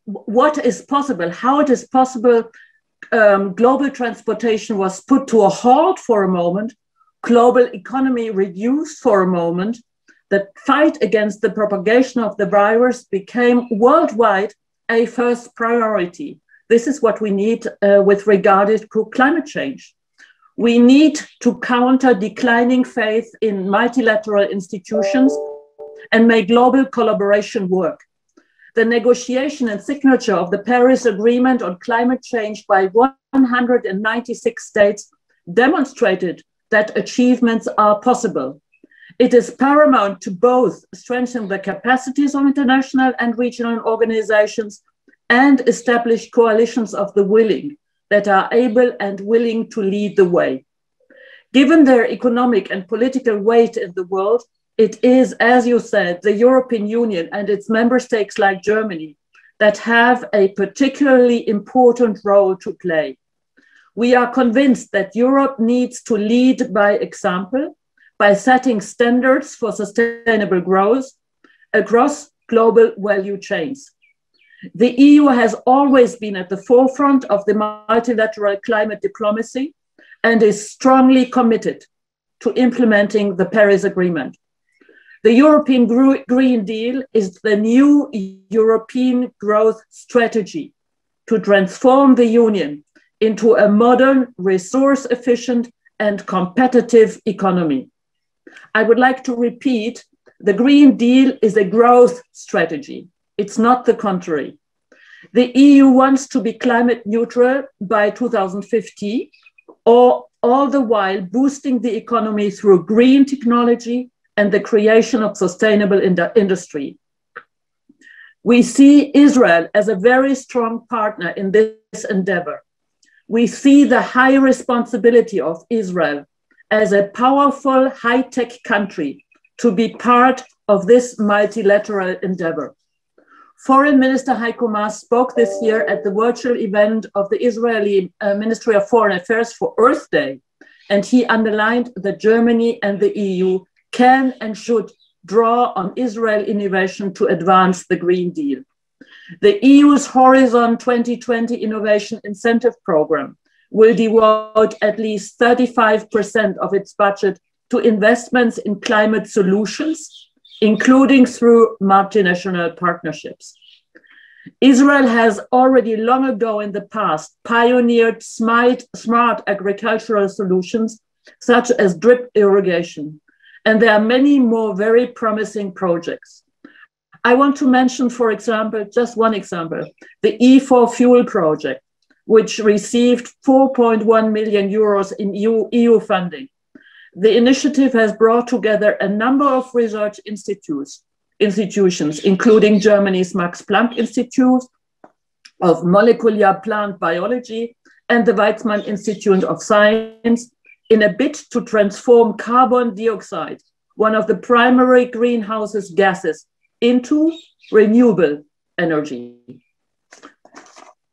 what is possible, how it is possible. Global transportation was put to a halt for a moment, global economy reduced for a moment, the fight against the propagation of the virus became worldwide a first priority. This is what we need with regard to climate change. We need to counter declining faith in multilateral institutions and make global collaboration work. The negotiation and signature of the Paris Agreement on climate change by 196 states demonstrated that achievements are possible. It is paramount to both strengthen the capacities of international and regional organizations and establish coalitions of the willing that are able and willing to lead the way. Given their economic and political weight in the world, it is, as you said, the European Union and its member states like Germany that have a particularly important role to play. We are convinced that Europe needs to lead by example by setting standards for sustainable growth across global value chains. The EU has always been at the forefront of the multilateral climate diplomacy and is strongly committed to implementing the Paris Agreement. The European Green Deal is the new European growth strategy to transform the Union into a modern, resource-efficient, and competitive economy. I would like to repeat, the Green Deal is a growth strategy. It's not the contrary. The EU wants to be climate neutral by 2050, or all the while boosting the economy through green technology and the creation of sustainable industry. We see Israel as a very strong partner in this endeavor. We see the high responsibility of Israel as a powerful high-tech country to be part of this multilateral endeavor. Foreign Minister Heiko Maas spoke this year at the virtual event of the Israeli Ministry of Foreign Affairs for Earth Day, and he underlined that Germany and the EU can and should draw on Israel innovation to advance the Green Deal. The EU's Horizon 2020 Innovation Incentive Program will devote at least 35% of its budget to investments in climate solutions, including through multinational partnerships. Israel has already long ago in the past pioneered smart agricultural solutions, such as drip irrigation, and there are many more very promising projects. I want to mention, for example, just one example, the E4Fuel project, which received 4.1 million euros in EU funding. The initiative has brought together a number of research institutions, including Germany's Max Planck Institute of Molecular Plant Biology and the Weizmann Institute of Science, in a bid to transform carbon dioxide, one of the primary greenhouse gases, into renewable energy.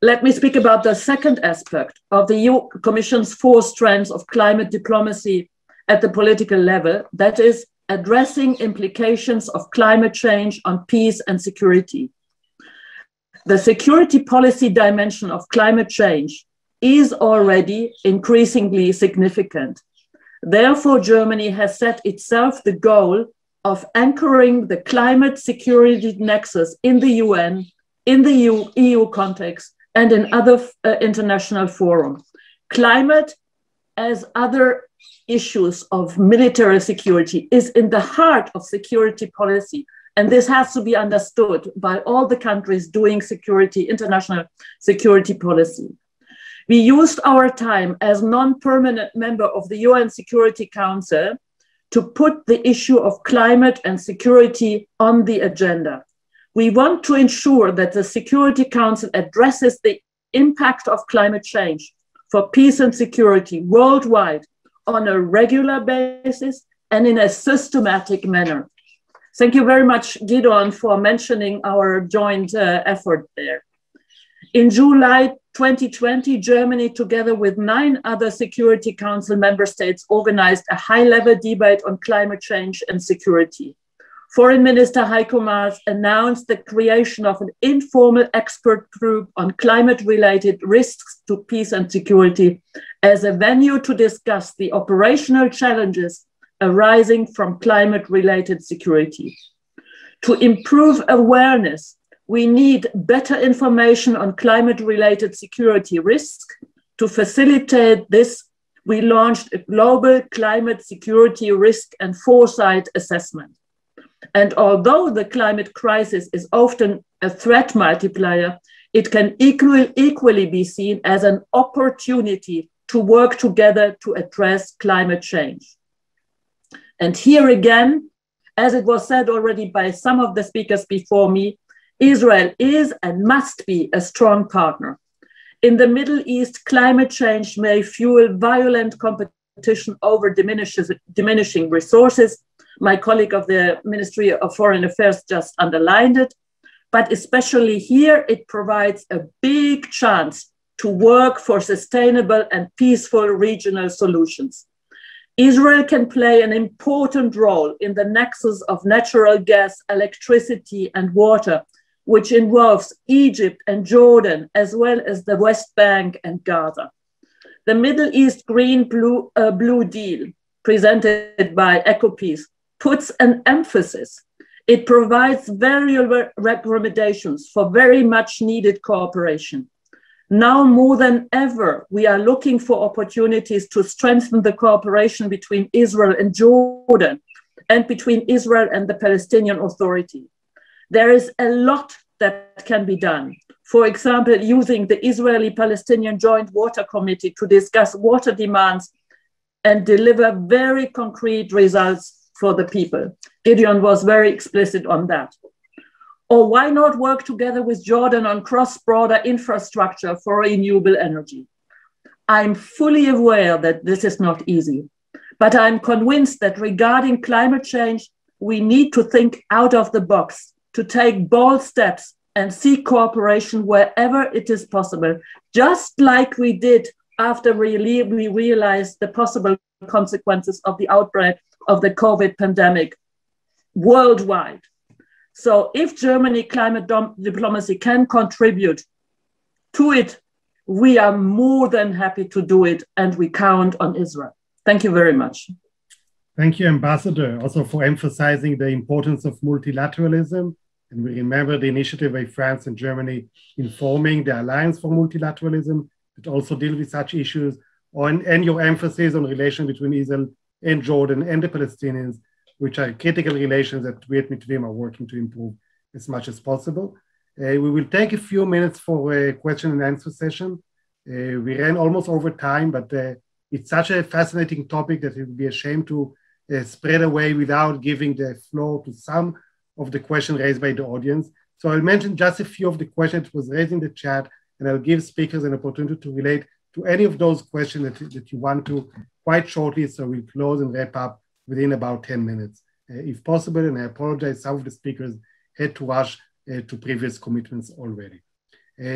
Let me speak about the second aspect of the EU Commission's 4 strands of climate diplomacy at the political level, that is, addressing implications of climate change on peace and security. The security policy dimension of climate change is already increasingly significant. Therefore, Germany has set itself the goal of anchoring the climate security nexus in the UN, in the EU context, and in other international forums. Climate, as other issues of military security, is in the heart of security policy. And this has to be understood by all the countries doing international security policy. We used our time as non-permanent member of the UN Security Council to put the issue of climate and security on the agenda. We want to ensure that the Security Council addresses the impact of climate change for peace and security worldwide on a regular basis and in a systematic manner. Thank you very much, Gideon, for mentioning our joint effort there. In July 2020, Germany, together with 9 other Security Council member states, organized a high-level debate on climate change and security. Foreign Minister Heiko Maas announced the creation of an informal expert group on climate-related risks to peace and security as a venue to discuss the operational challenges arising from climate-related security. To improve awareness, we need better information on climate-related security risks. To facilitate this, we launched a global climate security risk and foresight assessment. And although the climate crisis is often a threat multiplier, it can equally be seen as an opportunity to work together to address climate change. And here again, as it was said already by some of the speakers before me, Israel is and must be a strong partner. In the Middle East, climate change may fuel violent competition over diminishing resources. My colleague of the Ministry of Foreign Affairs just underlined it. But especially here, it provides a big chance to work for sustainable and peaceful regional solutions. Israel can play an important role in the nexus of natural gas, electricity, and water, which involves Egypt and Jordan, as well as the West Bank and Gaza. The Middle East Green-Blue Deal, presented by EcoPeace, puts an emphasis. It provides various recommendations for very much needed cooperation. Now more than ever, we are looking for opportunities to strengthen the cooperation between Israel and Jordan and between Israel and the Palestinian Authority. There is a lot that can be done. For example, using the Israeli-Palestinian Joint Water Committee to discuss water demands and deliver very concrete results for the people. Gideon was very explicit on that. Or why not work together with Jordan on cross-border infrastructure for renewable energy? I'm fully aware that this is not easy, but I'm convinced that regarding climate change, we need to think out of the box, to take bold steps and seek cooperation wherever it is possible, just like we did after we realized the possible consequences of the outbreak of the COVID pandemic worldwide. So if Germany climate diplomacy can contribute to it, we are more than happy to do it, and we count on Israel. Thank you very much. Thank you, Ambassador, also for emphasizing the importance of multilateralism. And we remember the initiative by France and Germany in forming the Alliance for Multilateralism that also deals with such issues, and your emphasis on relations between Israel and Jordan and the Palestinians, which are critical relations that we at Mitvim are working to improve as much as possible. We will take a few minutes for a question and answer session. We ran almost over time, but it's such a fascinating topic that it would be a shame to spread away without giving the floor to some of the questions raised by the audience. So I'll mention just a few of the questions that was raised in the chat, and I'll give speakers an opportunity to relate to any of those questions that you want to quite shortly, so we'll close and wrap up within about 10 minutes, if possible. And I apologize, some of the speakers had to rush to previous commitments already.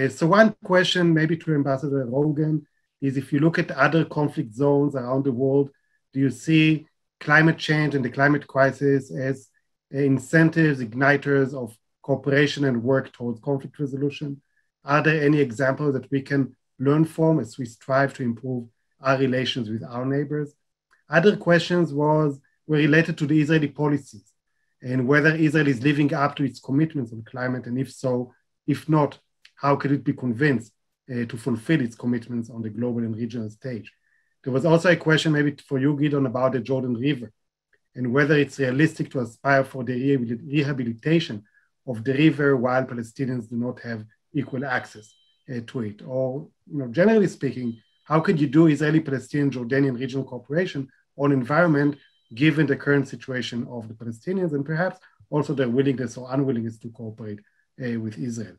So one question maybe to Ambassador Rogan is, if you look at other conflict zones around the world, do you see climate change and the climate crisis as incentives, igniters of cooperation and work towards conflict resolution? Are there any examples that we can learn from as we strive to improve our relations with our neighbors? Other questions were related to the Israeli policies and whether Israel is living up to its commitments on climate, and if so, if not, how could it be convinced to fulfill its commitments on the global and regional stage? There was also a question maybe for you, Gideon, about the Jordan River and whether it's realistic to aspire for the rehabilitation of the river while Palestinians do not have equal access to it. Or, generally speaking, how could you do Israeli-Palestinian Jordanian regional cooperation on environment given the current situation of the Palestinians and perhaps also their willingness or unwillingness to cooperate with Israel?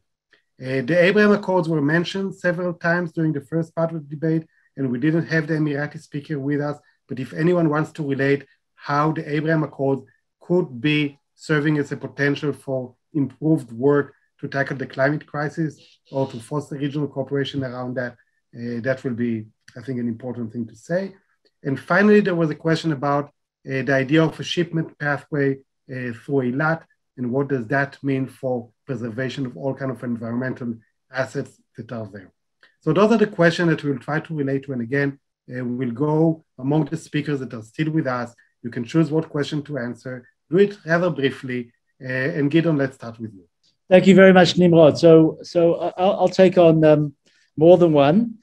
The Abraham Accords were mentioned several times during the first part of the debate, and we didn't have the Emirati speaker with us, but if anyone wants to relate how the Abraham Accords could be serving as a potential for improved work to tackle the climate crisis or to foster regional cooperation around that, that will be, I think, an important thing to say. And finally, there was a question about the idea of a shipment pathway through Eilat, and what does that mean for preservation of all kinds of environmental assets that are there. So those are the questions that we'll try to relate to. And again, we'll go among the speakers that are still with us. You can choose what question to answer. Do it rather briefly. And Gideon, let's start with you. Thank you very much, Nimrod. So I'll take on more than one.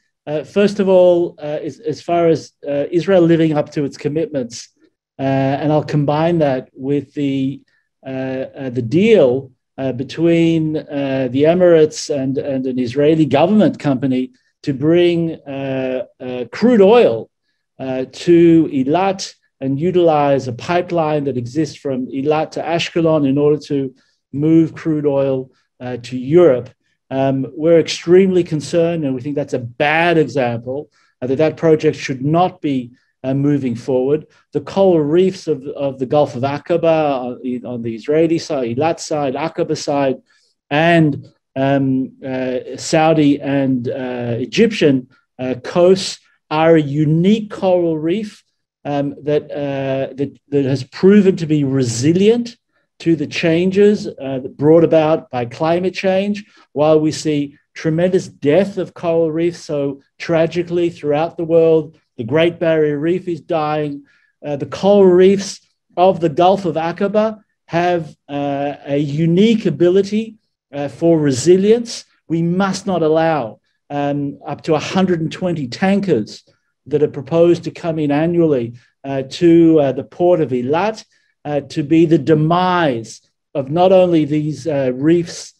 First of all, as far as Israel living up to its commitments, and I'll combine that with the deal between the Emirates and an Israeli government company to bring crude oil to Eilat and utilize a pipeline that exists from Eilat to Ashkelon in order to move crude oil to Europe. We're extremely concerned, and we think that's a bad example, that project should not be moving forward. The coral reefs of the Gulf of Aqaba on the Israeli side, Eilat side, Aqaba side, and Saudi and Egyptian coasts are a unique coral reef that has proven to be resilient to the changes brought about by climate change, while we see tremendous death of coral reefs so tragically throughout the world. The Great Barrier Reef is dying. The coral reefs of the Gulf of Aqaba have a unique ability for resilience. We must not allow up to 120 tankers that are proposed to come in annually to the port of Eilat to be the demise of not only these reefs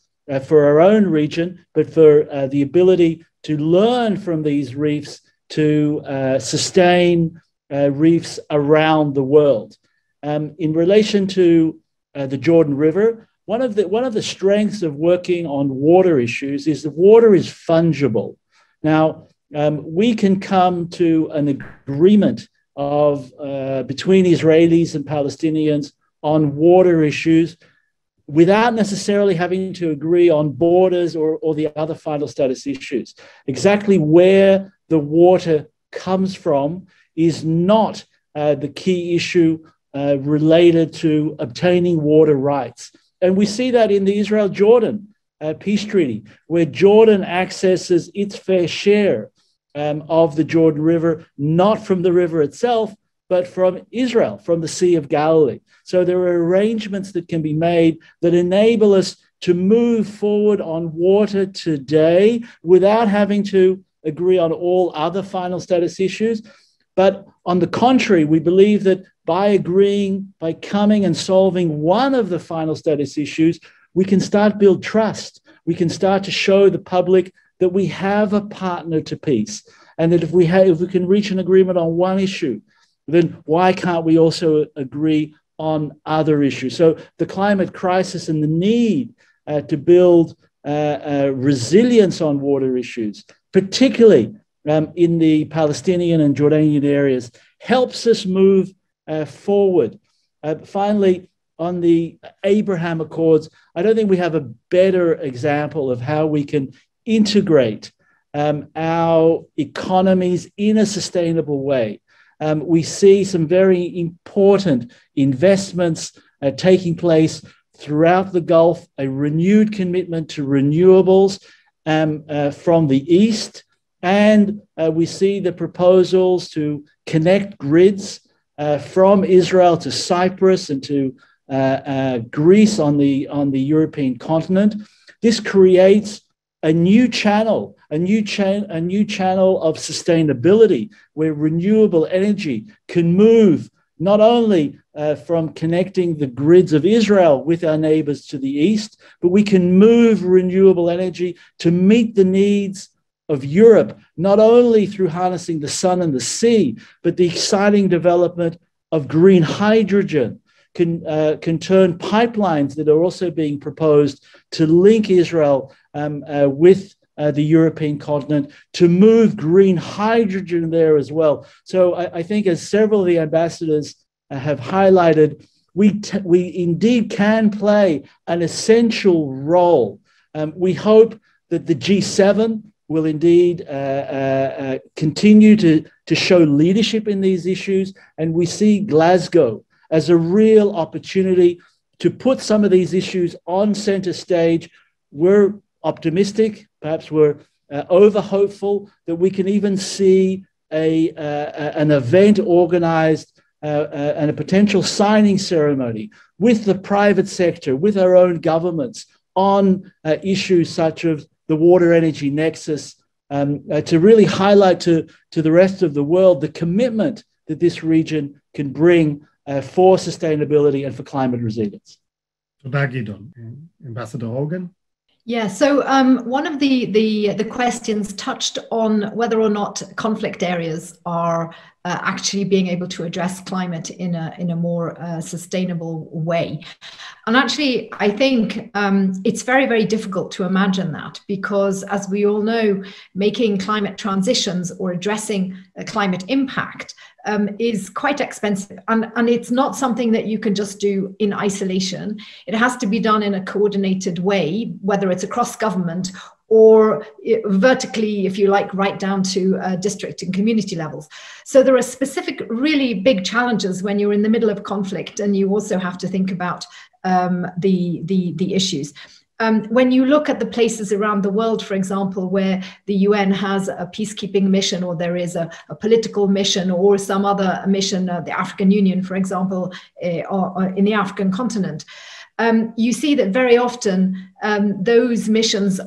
for our own region, but for the ability to learn from these reefs to sustain reefs around the world. In relation to the Jordan River, one of the strengths of working on water issues is that water is fungible. Now, we can come to an agreement between Israelis and Palestinians on water issues without necessarily having to agree on borders or the other final status issues. Exactly where the water comes from is not the key issue related to obtaining water rights. And we see that in the Israel-Jordan peace treaty, where Jordan accesses its fair share of the Jordan River, not from the river itself, but from Israel, from the Sea of Galilee. So there are arrangements that can be made that enable us to move forward on water today without having to agree on all other final status issues. But on the contrary, we believe that by coming and solving one of the final status issues, we can start build trust. We can start to show the public that we have a partner to peace, and that if we can reach an agreement on one issue, then why can't we also agree on other issues? So the climate crisis and the need to build resilience on water issues, particularly in the Palestinian and Jordanian areas, helps us move forward. Finally, on the Abraham Accords, I don't think we have a better example of how we can integrate our economies in a sustainable way. We see some very important investments taking place throughout the Gulf, a renewed commitment to renewables from the East, and we see the proposals to connect grids from Israel to Cyprus and to Greece on the European continent. This creates a new channel of sustainability where renewable energy can move not only from connecting the grids of Israel with our neighbors to the east, but we can move renewable energy to meet the needs of Europe, not only through harnessing the sun and the sea, but the exciting development of green hydrogen can turn pipelines that are also being proposed to link Israel with the European continent to move green hydrogen there as well. So I think, as several of the ambassadors have highlighted, we indeed can play an essential role. We hope that the G7 will indeed continue to show leadership in these issues, and we see Glasgow as a real opportunity to put some of these issues on center stage. We're optimistic, perhaps we're over hopeful that we can even see an event organized and a potential signing ceremony with the private sector, with our own governments on issues such as the water energy nexus to really highlight to the rest of the world the commitment that this region can bring for sustainability and for climate resilience. תודה, גדעון. Ambassador Hogan? Yeah, so one of the questions touched on whether or not conflict areas are actually being able to address climate in a more sustainable way. And actually, I think it's very, very difficult to imagine that, because as we all know, making climate transitions or addressing a climate impact is quite expensive. And it's not something that you can just do in isolation. It has to be done in a coordinated way, whether it's across government or vertically, if you like, right down to district and community levels. So there are specific, really big challenges when you're in the middle of conflict, and you also have to think about the issues. When you look at the places around the world, for example, where the UN has a peacekeeping mission, or there is a political mission, or some other mission, the African Union, for example, or in the African continent, you see that very often those missions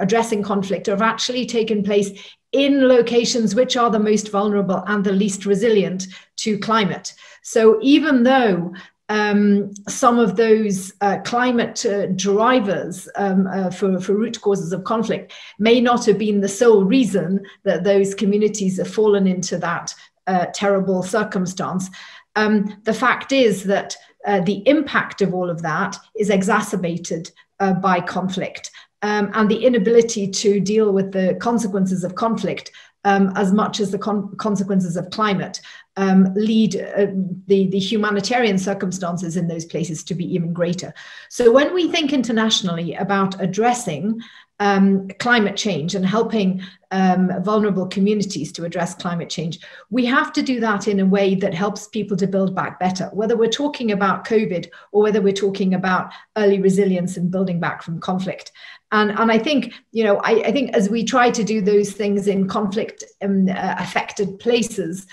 addressing conflict have actually taken place in locations which are the most vulnerable and the least resilient to climate. So even though some of those climate drivers for root causes of conflict may not have been the sole reason that those communities have fallen into that terrible circumstance, the fact is that the impact of all of that is exacerbated by conflict, and the inability to deal with the consequences of conflict as much as the consequences of climate lead the humanitarian circumstances in those places to be even greater. So when we think internationally about addressing climate change and helping vulnerable communities to address climate change, we have to do that in a way that helps people to build back better, whether we're talking about COVID or whether we're talking about early resilience and building back from conflict. And I think, I think as we try to do those things in conflict affected places,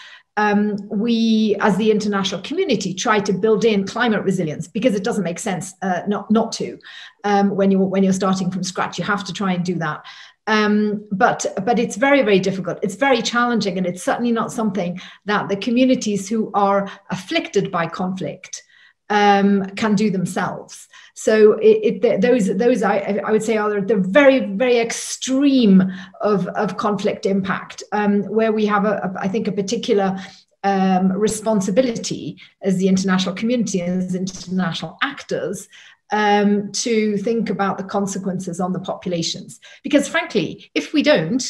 we, as the international community, try to build in climate resilience, because it doesn't make sense not to. When you're starting from scratch, you have to try and do that. But it's very, very difficult. It's very challenging, and it's certainly not something that the communities who are afflicted by conflict can do themselves. So those I would say are the very, very extreme of conflict impact, where we have I think a particular responsibility as the international community and as international actors to think about the consequences on the populations. Because frankly, if we don't,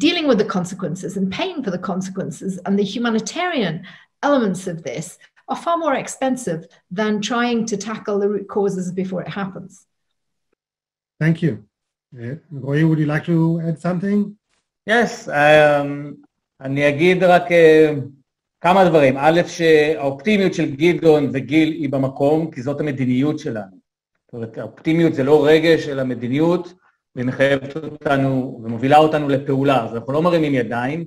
dealing with the consequences and paying for the consequences and the humanitarian elements of this are far more expensive than trying to tackle the root causes before it happens. Thank you. Roy, would you like to add something? Yes, אני אגיד רק כמה דברים. א', שהאופטימיות של גדעון וגיל היא במקום, כי זאת המדיניות שלנו. זאת אומרת, האופטימיות זה לא רגש, אלא מדיניות, והיא מחייבת אותנו ומובילה אותנו לפעולה. אז אנחנו לא מרימים ידיים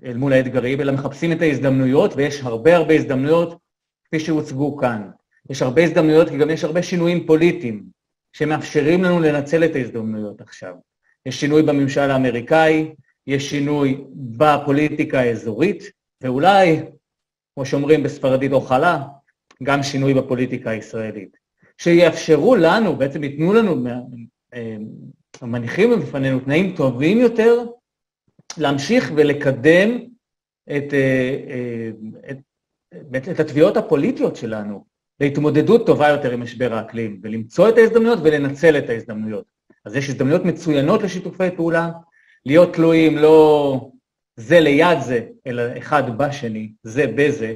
אל מול האתגרים, אלא מחפשים את ההזדמנויות, ויש הרבה הזדמנויות כפי שהוצגו כאן. יש הרבה הזדמנויות, כי גם יש הרבה שינויים פוליטיים, שמאפשרים לנו לנצל את ההזדמנויות עכשיו. יש שינוי בממשל האמריקאי, יש שינוי בפוליטיקה האזורית, ואולי, כמו שאומרים בספרדית אוכלה, גם שינוי בפוליטיקה הישראלית. שיאפשרו לנו, בעצם ייתנו לנו, מניחים בפנינו תנאים טובים יותר, להמשיך ולקדם את התביעות הפוליטיות שלנו, להתמודדות טובה יותר עם משבר האקלים, ולמצוא את ההזדמנויות ולנצל את ההזדמנויות. אז יש הזדמנויות מצוינות לשיתופי פעולה, להיות תלויים לא זה ליד זה, אלא אחד בשני, זה בזה.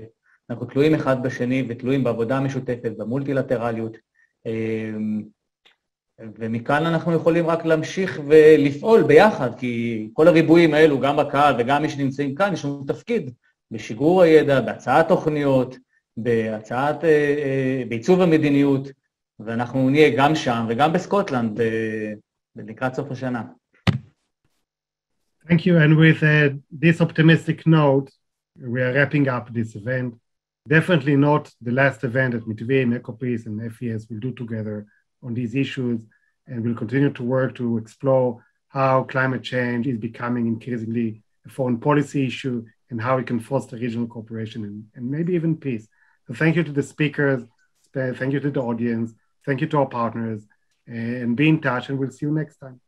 אנחנו תלויים אחד בשני ותלויים בעבודה המשותפת, במולטילטרליות, ומכאן אנחנו יכולים רק להמשיך ולפעול ביחד, כי כל הריבועים האלו, גם בקהל וגם מי שנמצאים כאן, יש לנו תפקיד בשיגור הידע, בהצעת תוכניות, בעיצוב המדיניות, ואנחנו נהיה גם שם וגם בסקוטלנד לקראת סוף השנה. Thank you. And with this optimistic note, we are wrapping up this event. Definitely not the last event that Mitvim, EcoPeace, and FES will do together on these issues, and we'll continue to work to explore how climate change is becoming increasingly a foreign policy issue and how we can foster regional cooperation and maybe even peace. So thank you to the speakers, thank you to the audience, thank you to our partners, and be in touch, and we'll see you next time.